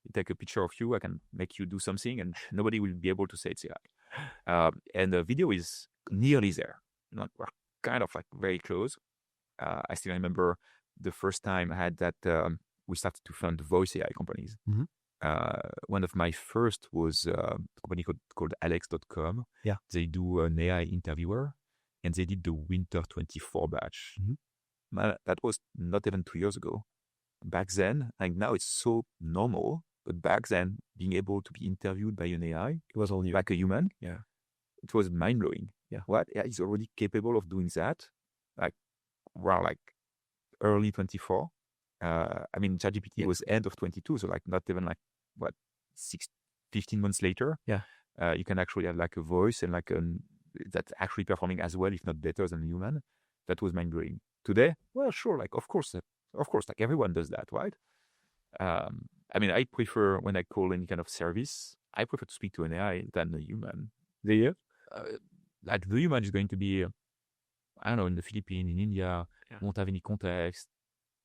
you take a picture of you, I can make you do something, and nobody will be able to say it's AI. And the video is nearly there. We're kind of like very close. I still remember the first time I had that. We started to fund voice AI companies. One of my first was a company called Alex.com. Yeah, they do an AI interviewer. And they did the Winter 24 batch. That was not even 2 years ago. Back then, like now it's so normal, but back then, being able to be interviewed by an AI, it was all new. Like a human, yeah, it was mind-blowing. Yeah. What? AI is already capable of doing that? Like, wow, like early 24. I mean, ChatGPT was end of 22, so like not even like, 15 months later. Yeah. You can actually have like a voice and like that's actually performing as well, if not better than a human. That was mind-blowing. Today, well, sure, like of course, like everyone does that, right? I mean, I prefer when I call any kind of service, I prefer to speak to an AI than a human. Do you? Like the human is going to be, I don't know, in the Philippines, in India, won't have any context,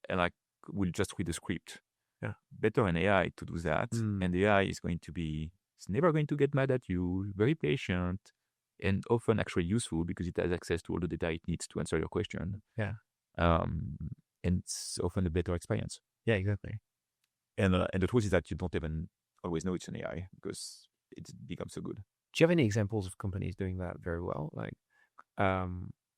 and like will just read the script. Yeah, better an AI to do that, and the AI is going to be, it's never going to get mad at you, very patient. And often actually useful because it has access to all the data it needs to answer your question. Yeah. And it's often a better experience. Yeah, exactly. And the truth is that you don't even always know it's an AI because it becomes so good. Do you have any examples of companies doing that very well? Like,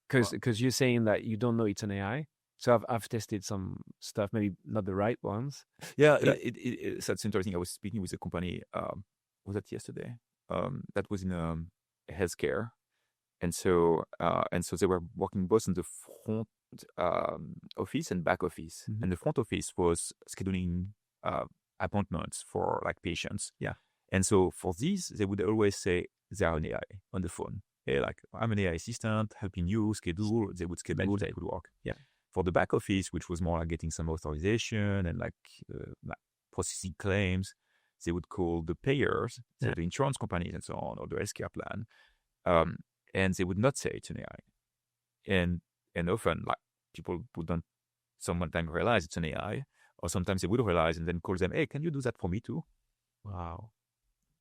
because you're saying that you don't know it's an AI. So I've tested some stuff, maybe not the right ones. Yeah, that's interesting. I was speaking with a company, was that yesterday? That was in healthcare, and so they were working both in the front office and back office. And the front office was scheduling appointments for like patients. Yeah, and so for these, they would always say they are an AI on the phone. Hey, like I'm an AI assistant helping you schedule. They would schedule. They would work. Yeah. For the back office, which was more like getting some authorization and like processing claims, they would call the payers, so the insurance companies and so on, or the healthcare plan, and they would not say it's an AI. And often, like people wouldn't sometimes realize it's an AI, or sometimes they would realize and then call them, hey, can you do that for me too? Wow.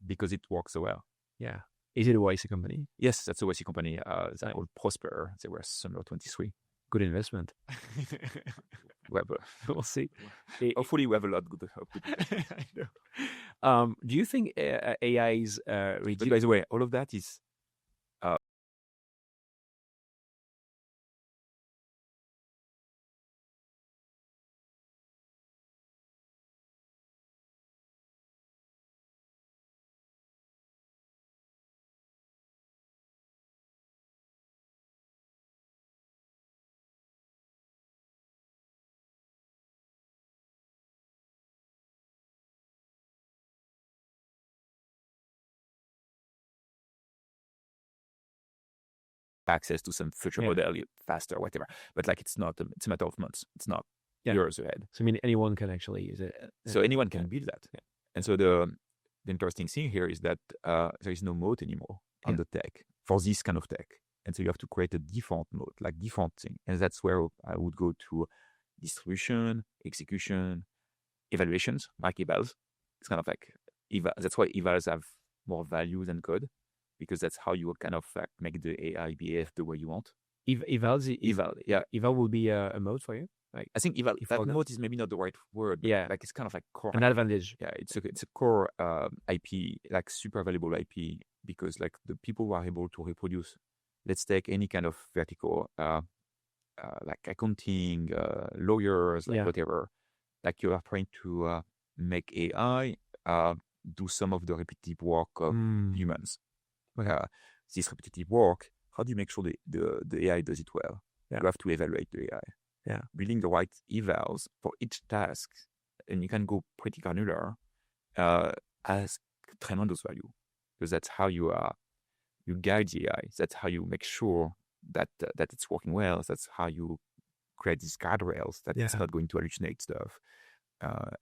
Because it works so well. Yeah. Is it a YC company? Yes, that's a YC company. They called Prosper. They were Summer 23. Good investment. We'll see. Hopefully, we have a lot good. I know. Do you think AI is But by the way, all of that is access to some future model faster, whatever. But like it's not, it's a matter of months. It's not years ahead. So I mean, anyone can actually use it. So anyone can build that. Yeah. And so the interesting thing here is that there is no mode anymore on the tech for this kind of tech. And so you have to create a default mode, like default thing. And that's where I would go to distribution, execution, evaluations, like evals. It's kind of like, that's why evals have more value than code, because that's how you kind of like make the AI behave the way you want. Eval will be a mode for you. Like I think that mode is maybe not the right word. Yeah, like it's kind of like core an advantage. Yeah, it's a core IP, like super valuable IP, because like the people who are able to reproduce. Let's take any kind of vertical, like accounting, lawyers, like whatever. Like you are trying to make AI do some of the repetitive work of humans. This repetitive work, how do you make sure the AI does it well? You have to evaluate the AI. Yeah. Building the right evals for each task, and you can go pretty granular, has tremendous value, because that's how you guide the AI. That's how you make sure that it's working well. That's how you create these guardrails that it's not going to hallucinate stuff.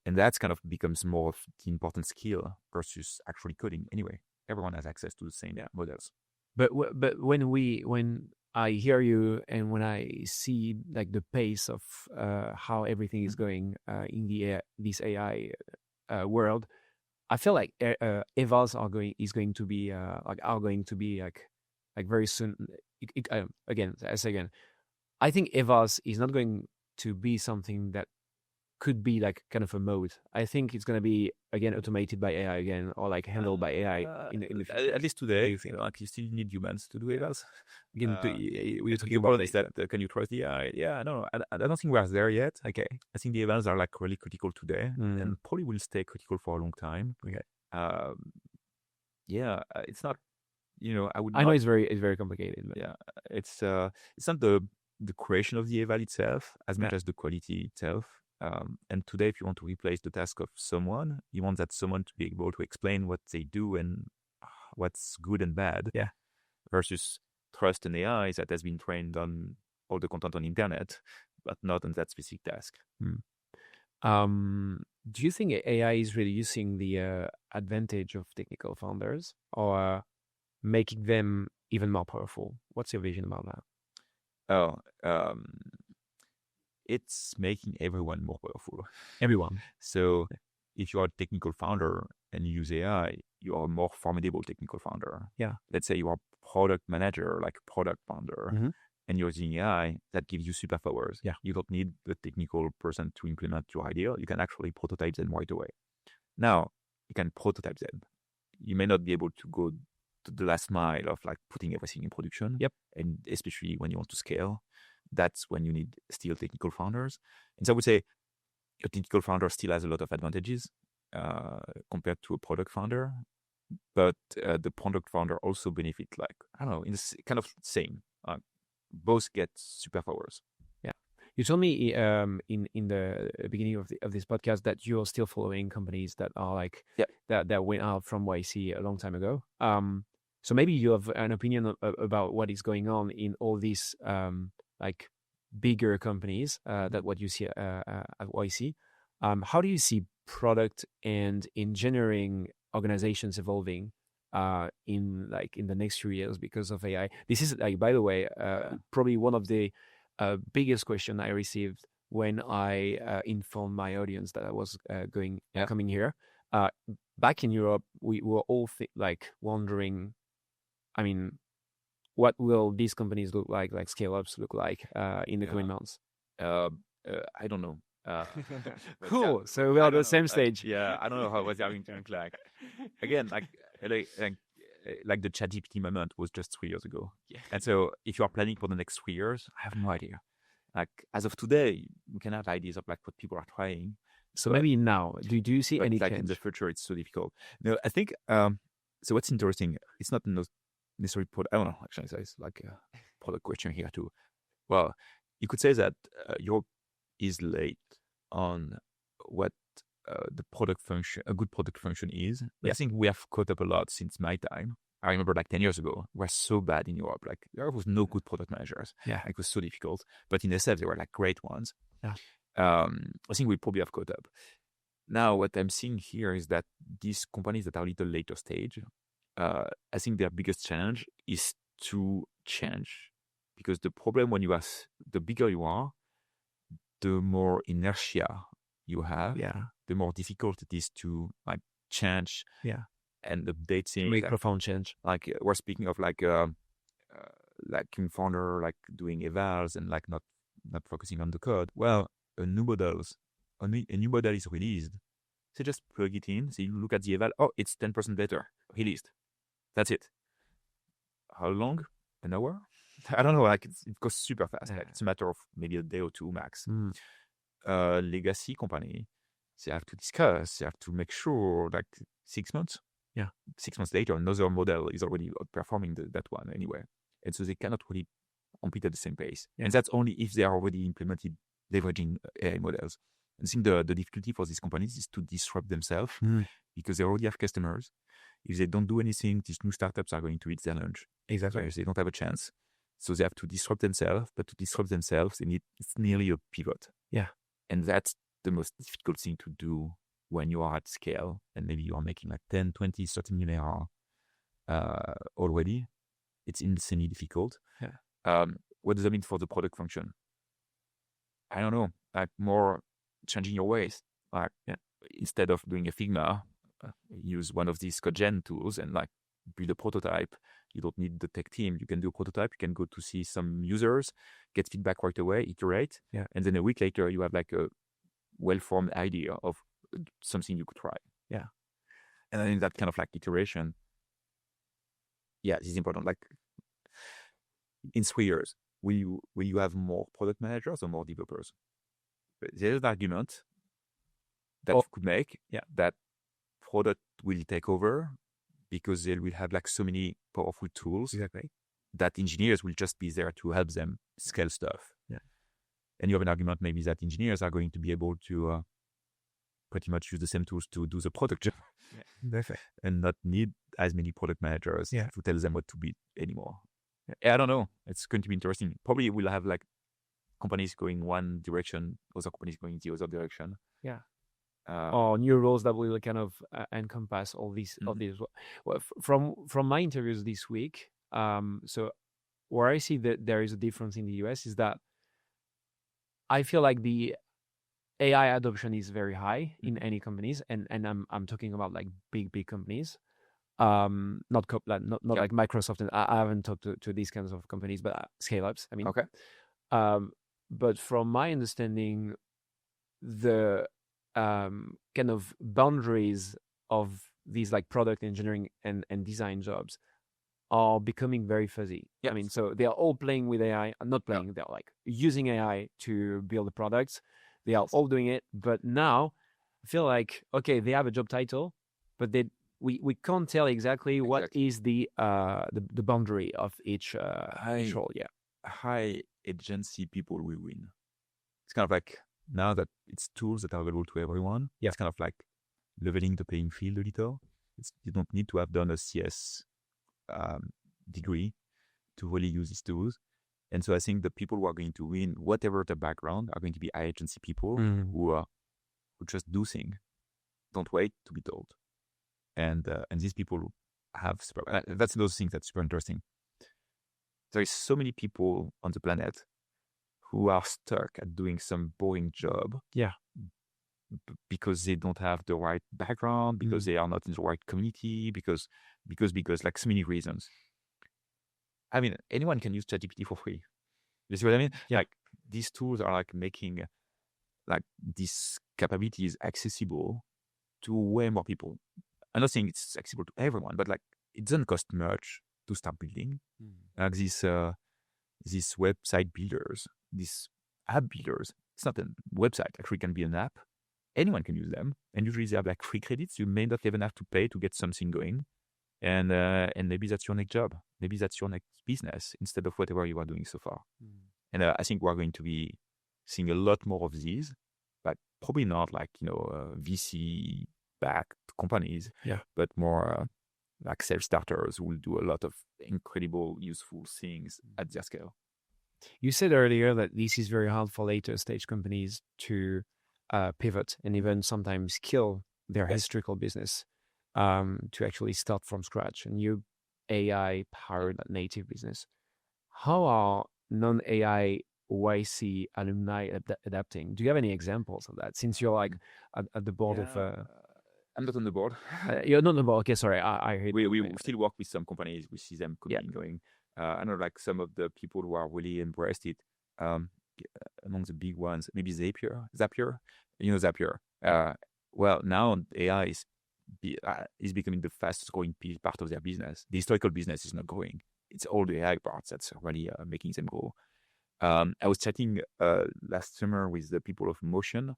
And that's kind of becomes more of the important skill versus actually coding. Anyway, everyone has access to the same models. But when I hear you and when I see like the pace of how everything is going in this AI world, I feel like evals are going to be like very soon. Again, I say again, I think evals is not going to be something that could be like kind of a mode. I think it's going to be again automated by AI again, or like handled by AI in the future. At least today, you still need humans to do evals. Again, we're talking about this, that can you trust the AI? Yeah, no, I don't think we're there yet. Okay, I think the evals are like really critical today, and probably will stay critical for a long time. Okay. It's not. I know it's very complicated. But. Yeah, it's not the creation of the eval itself as much as the quality itself. And today, if you want to replace the task of someone, you want that someone to be able to explain what they do and what's good and bad. Yeah. Versus trust an AI that has been trained on all the content on the internet, but not on that specific task. Do you think AI is reducing the advantage of technical founders or making them even more powerful? What's your vision about that? It's making everyone more powerful. Everyone. So if you are a technical founder and you use AI, you are a more formidable technical founder. Yeah. Let's say you are a product manager, like a product founder, and you're using AI, that gives you superpowers. Yeah. You don't need the technical person to implement your idea. You can actually prototype them right away. Now, you can prototype them. You may not be able to go to the last mile of like putting everything in production. Yep. And especially when you want to scale. That's when you need still technical founders. And so I would say a technical founder still has a lot of advantages compared to a product founder. But the product founder also benefit, like, I don't know, in this kind of same. Both get superpowers. Yeah. You told me in the beginning of this podcast that you're still following companies that are like that went out from YC a long time ago. So maybe you have an opinion about what is going on in all these like bigger companies that what you see at YC. How do you see product and engineering organizations evolving in the next few years because of AI? This is like, by the way, probably one of the biggest question I received when I informed my audience that I was coming here. Back in Europe, we were all wondering, I mean, what will these companies look like scale-ups look like in the coming months? I don't know. Cool. So we're on the same stage. I don't know how it's going to look like. Again, like the ChatGPT moment was just 3 years ago. Yeah. And so if you are planning for the next 3 years, I have no idea. Like as of today, we can have ideas of like what people are trying. So maybe now, do you see any change? In the future, it's so difficult. No, I think, so what's interesting, it's not necessarily I don't know, actually, it's like a product question here too. Well, you could say that Europe is late on what the product function, a good product function is. I think we have caught up a lot since my time. I remember like 10 years ago, we were so bad in Europe. Like there was no good product managers. Yeah. It was so difficult. But in SF, there were like great ones. Yeah. I think we probably have caught up. Now, what I'm seeing here is that these companies that are a little later stage, I think their biggest challenge is to change. Because the problem when the bigger you are, the more inertia you have, the more difficult it is to like change and update things. Make profound change. Like we're speaking of like founder like doing evals and like not focusing on the code. Well, a new model is released. So just plug it in. So you look at the eval. Oh, it's 10% better. Released. That's it. How long? An hour? I don't know. Like it goes super fast. Like, it's a matter of maybe a day or two max. Legacy company, they have to discuss. They have to make sure. Like 6 months. Yeah. 6 months later, another model is already outperforming that one anyway, and so they cannot really compete at the same pace. And that's only if they are already implemented leveraging AI models. And I think the difficulty for these companies is to disrupt themselves because they already have customers. If they don't do anything, these new startups are going to eat their lunch. Exactly. They don't have a chance. So they have to disrupt themselves, but to disrupt themselves, it's nearly a pivot. Yeah. And that's the most difficult thing to do when you are at scale and maybe you are making like 10, 20, 30 million ARR already. It's insanely difficult. Yeah. What does that mean for the product function? I don't know, like more changing your ways. Like instead of doing a Figma, use one of these CodeGen tools and like build a prototype. You don't need the tech team. You can do a prototype. You can go to see some users, get feedback right away, iterate. Yeah. And then a week later, you have like a well-formed idea of something you could try. Yeah. And I think that kind of like iteration, this is important. Like in 3 years, will you have more product managers or more developers? There's an argument that you could make that product will take over because they will have like so many powerful tools that engineers will just be there to help them scale stuff. Yeah. And you have an argument maybe that engineers are going to be able to pretty much use the same tools to do the product job and not need as many product managers to tell them what to build anymore. I don't know. It's going to be interesting. Probably we'll have like companies going one direction, other companies going the other direction. Yeah. Or new roles that will kind of encompass all these. Well, from my interviews this week, so where I see that there is a difference in the US is that I feel like the AI adoption is very high in any companies, and I'm talking about like big companies, not like Microsoft. And I haven't talked to these kinds of companies, but scale ups. I mean, but from my understanding, the kind of boundaries of these like product engineering and design jobs are becoming very fuzzy. I mean, so they are all playing with AI, not playing, they're like using AI to build the products. They are all doing it, but now I feel like, okay, they have a job title, but we can't tell exactly what is the boundary of each role. Yeah. High agency people will win. It's kind of like now that it's tools that are available to everyone. It's kind of like leveling the playing field a little. You don't need to have done a CS degree to really use these tools. And so I think the people who are going to win, whatever the background, are going to be high agency people who just do things. Don't wait to be told. And these people have that's those things that's super interesting. There is so many people on the planet who are stuck at doing some boring job. Because they don't have the right background, because they are not in the right community, because like so many reasons. I mean, anyone can use ChatGPT for free. You see what I mean? Like these tools are like making like these capabilities accessible to way more people. I'm not saying it's accessible to everyone, but like it doesn't cost much to start building. Like these website builders, these app builders. It's not a website. Actually, it can be an app. Anyone can use them, and usually they have like free credits. You may not even have to pay to get something going, and maybe that's your next job. Maybe that's your next business instead of whatever you are doing so far. And I think we're going to be seeing a lot more of these, but probably not like VC-backed companies, but more like self-starters who will do a lot of incredible, useful things at their scale. You said earlier that this is very hard for later stage companies to pivot and even sometimes kill their historical business to actually start from scratch, a new AI-powered native business. How are non-AI YC alumni adapting? Do you have any examples of that? Since you're like at the board of... I'm not on the board. You're not on the board. Okay, sorry. I heard we still work with some companies. We see them coming and going. I know like some of the people who are really embraced it. Among the big ones, maybe Zapier. You know Zapier. Well, now AI is becoming the fastest growing part of their business. The historical business is not growing. It's all the AI parts that's really making them grow. I was chatting last summer with the people of Motion,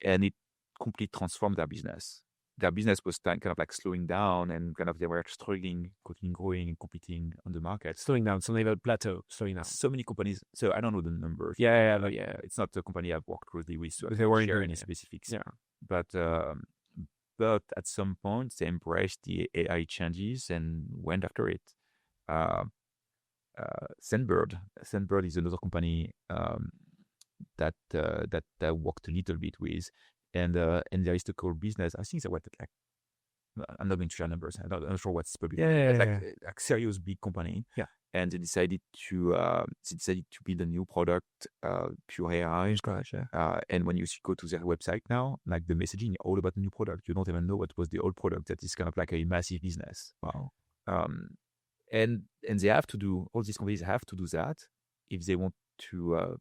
and it completely transformed their business. their business was kind of like slowing down, and kind of they were struggling, growing and competing on the market. Slowing down, some level plateau, slowing down. So many companies. So I don't know the numbers. Yeah. It's not a company I've worked closely with, so they weren't share any specifics. Yeah. But at some point they embraced the AI changes and went after it. Sandbird is another company that I worked a little bit with, and there is the core business. I think they were like, I'm not going to share numbers. I'm not sure what's public. It's like serious big company. Yeah. And they decided to build a new product, pure AI. Scratch, and when you go to their website now, like the messaging all about the new product, you don't even know what was the old product. That is kind of like a massive business. Wow. And they have to do, all these companies have to do that if they want to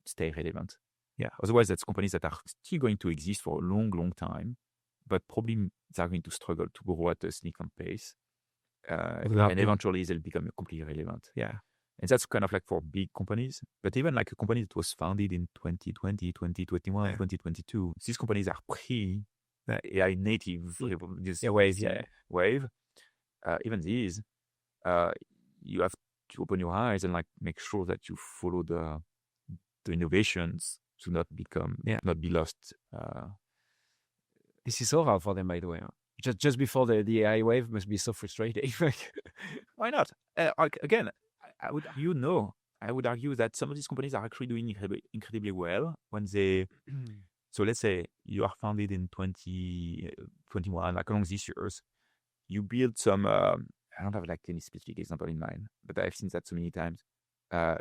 stay relevant. Yeah. Otherwise, that's companies that are still going to exist for a long, long time, but probably they're going to struggle to grow at a significant pace. And eventually they'll become completely relevant. Yeah. And that's kind of like for big companies, but even like a company that was founded in 2020, 2021, 2022, these companies are AI native. Wave. Even these, you have to open your eyes and like make sure that you follow the innovations to not be lost. This is so hard for them, by the way. Just before the AI wave must be so frustrating. Why not? Again, I would argue that some of these companies are actually doing incredibly well when they. So let's say you are founded in 2021, like along these years, you build some. I don't have like any specific example in mind, but I've seen that so many times.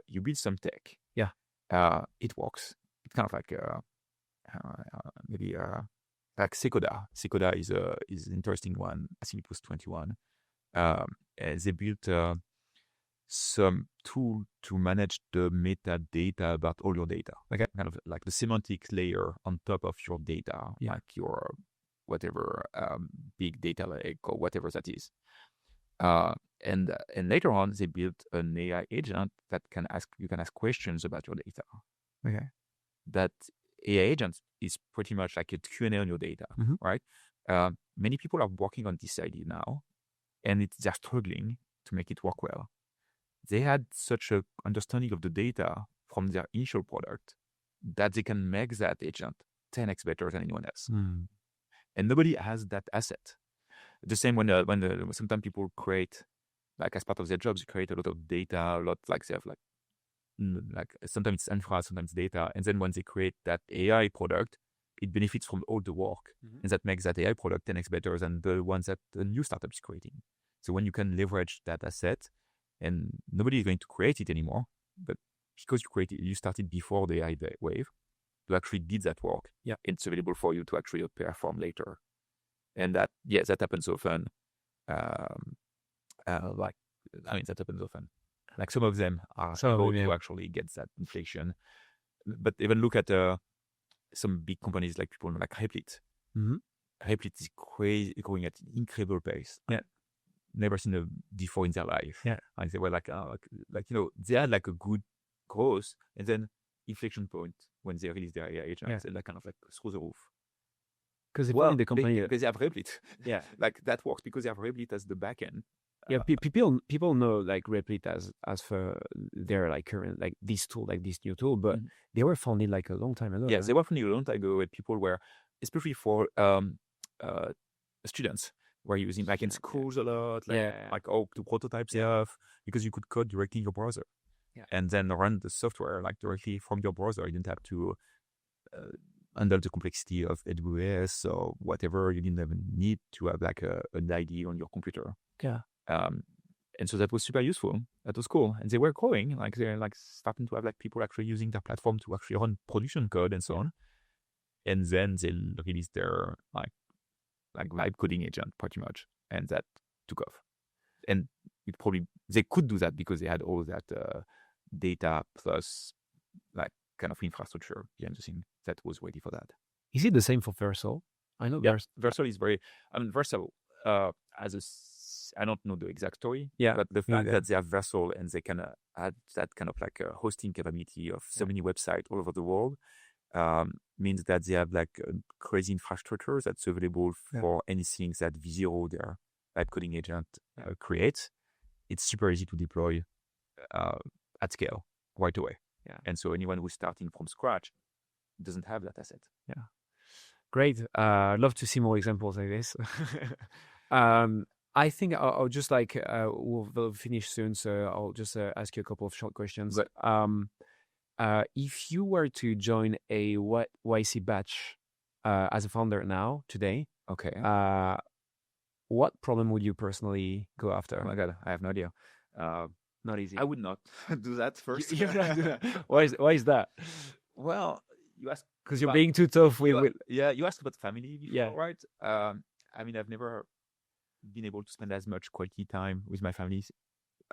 You build some tech. Yeah. It works. It's kind of like maybe like Sekoda. Sekoda is an interesting one. I think it was 21. They built some tool to manage the metadata about all your data. Okay. Kind of like the semantic layer on top of your data, like your whatever big data lake or whatever that is. And later on, they built an AI agent that you can ask questions about your data. Okay. That AI agent is pretty much like a Q&A on your data, right? Many people are working on this idea now, and they're struggling to make it work well. They had such an understanding of the data from their initial product that they can make that agent 10x better than anyone else. And nobody has that asset. The same when sometimes people create, like as part of their jobs, create a lot of data, a lot like they have like sometimes it's infra, sometimes data, and then when they create that AI product, it benefits from all the work, and that makes that AI product 10x better than the ones that the new startup is creating. So when you can leverage that asset, and nobody is going to create it anymore, but because you started before the AI wave, you actually did that work. Yeah, it's available for you to actually perform later, and that happens often. That happens often. Like some of them are able to actually get that inflation. But even look at some big companies like people like Replit. Replit is crazy, growing at an incredible pace. Yeah. Never seen a before in their life. Yeah. And they were like they had like a good growth, and then inflection point when they released their AI agents, and like kind of like through the roof. Because they founded the company. Because they have Replit. Yeah. Like that works because they have Replit as the backend. Yeah, people know like Replit as for their like current like this tool, like this new tool, but they were founded like a long time ago. Yes, they were founded a long time ago, where people were, especially for students, were using like in schools a lot, like to prototype stuff, because you could code directly in your browser, and then run the software like directly from your browser. You didn't have to handle the complexity of AWS or whatever. You didn't even need to have like an ID on your computer. Yeah. And so that was super useful. That was cool. And they were growing, like they're like starting to have like people actually using their platform to actually run production code and so on. And then they released their like vibe coding agent pretty much, and that took off. And they could do that because they had all that data plus like kind of infrastructure behind the scene that was ready for that. Is it the same for Versal? I know Versal is very. Versal I don't know the exact story, Yeah. but the fact that they have Versal and they can add that kind of like a hosting capability of so many websites all over the world means that they have like crazy infrastructure that's available for anything that V0, their type coding agent, creates. It's super easy to deploy at scale right away. Yeah. And so anyone who's starting from scratch doesn't have that asset. Yeah. Great. I'd love to see more examples like this. I think I'll just like, we'll finish soon, so I'll just ask you a couple of short questions. If you were to join a YC batch as a founder now, today, what problem would you personally go after? Oh my God, I have no idea. Not easy. I would not do that first. You're not do that. Why is that? Well, you ask because you're being too tough with you asked about family before, yeah. right? I mean, I've never been able to spend as much quality time with my family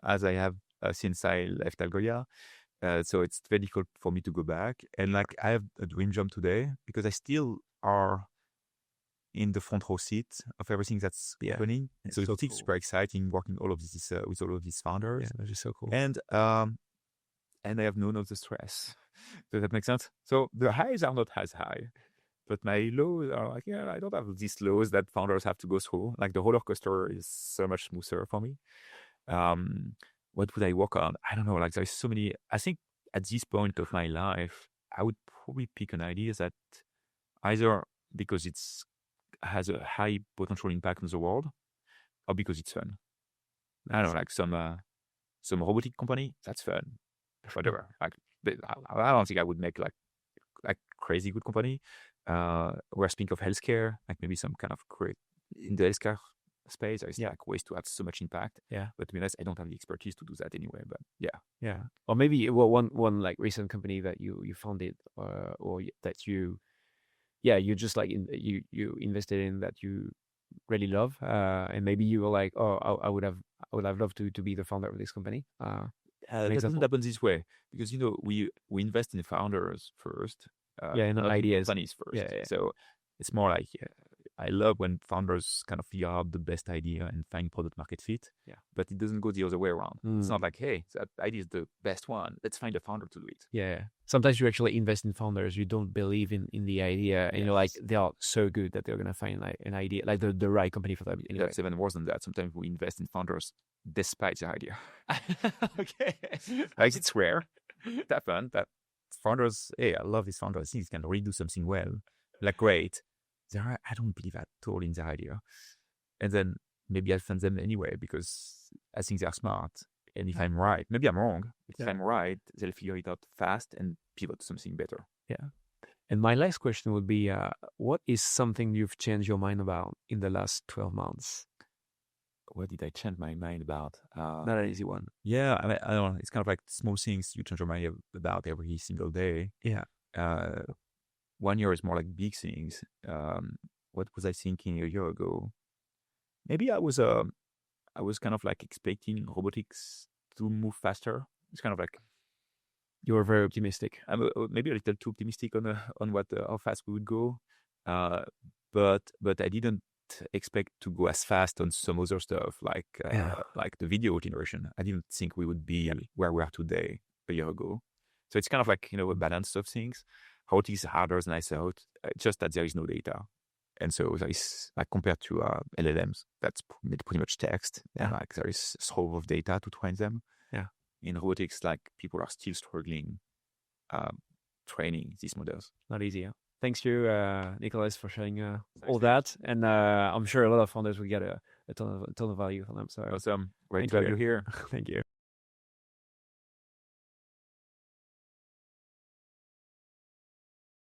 as I have since I left Algolia. So it's very difficult for me to go back. And like, I have a dream job today because I still are in the front row seat of everything that's happening. So it's cool. Super exciting working all of this with all of these founders. Yeah, that's just so cool. And I have none of the stress. Does that make sense? So the highs are not as high, but my lows are like, I don't have these lows that founders have to go through. Like the roller coaster is so much smoother for me. What would I work on? I don't know. Like there's so many. I think at this point of my life, I would probably pick an idea that either because it's has a high potential impact on the world, or because it's fun. I don't know, like some robotic company, that's fun. Whatever. Like I don't think I would make like crazy good company. We're speaking of healthcare, like maybe some kind of great in the healthcare space. There's like ways to have so much impact. Yeah. But to be honest, I don't have the expertise to do that anyway. But yeah. Or maybe one like recent company that you founded or that you just like you invested in that you really love, and maybe you were like, oh, I would have loved to be the founder of this company. It doesn't happen this way because we invest in founders first. In ideas, companies first. Yeah. So it's more like I love when founders kind of figure out the best idea and find product market fit. Yeah. But it doesn't go the other way around. It's not like, hey, that idea is the best one. Let's find a founder to do it. Yeah. Sometimes you actually invest in founders. You don't believe in the idea, and you're like, they are so good that they're gonna find like an idea, like the right company for them. Anyway. It's even worse than that. Sometimes we invest in founders despite the idea. Okay. Like it's rare. It happened that founders, hey, I love this founder. I think he can really do something well. Like, great. I don't believe at all in their idea. And then maybe I'll fund them anyway because I think they're smart. And if I'm right, maybe I'm wrong. If I'm right, they'll figure it out fast and pivot to something better. Yeah. And my last question would be, what is something you've changed your mind about in the last 12 months? What did I change my mind about? Not an easy one. Yeah, I don't know. It's kind of like small things you change your mind about every single day. Yeah. 1 year is more like big things. What was I thinking a year ago? Maybe I was kind of like expecting robotics to move faster. It's kind of like you were very optimistic. I'm maybe a little too optimistic on how fast we would go, but I didn't expect to go as fast on some other stuff like the video generation. I didn't think we would be where we are today a year ago. So it's kind of like a balance of things. Robotics is harder than I thought. Just that there is no data, and so there is like compared to LLMs, that's pretty much text. And like there is a trove of data to train them. Yeah. In robotics, like people are still struggling training these models. Not easy. Yeah? Thanks you, Nicolas, for sharing all that. And I'm sure a lot of founders will get a ton of value from them. So awesome. Great to have you here. Thank you.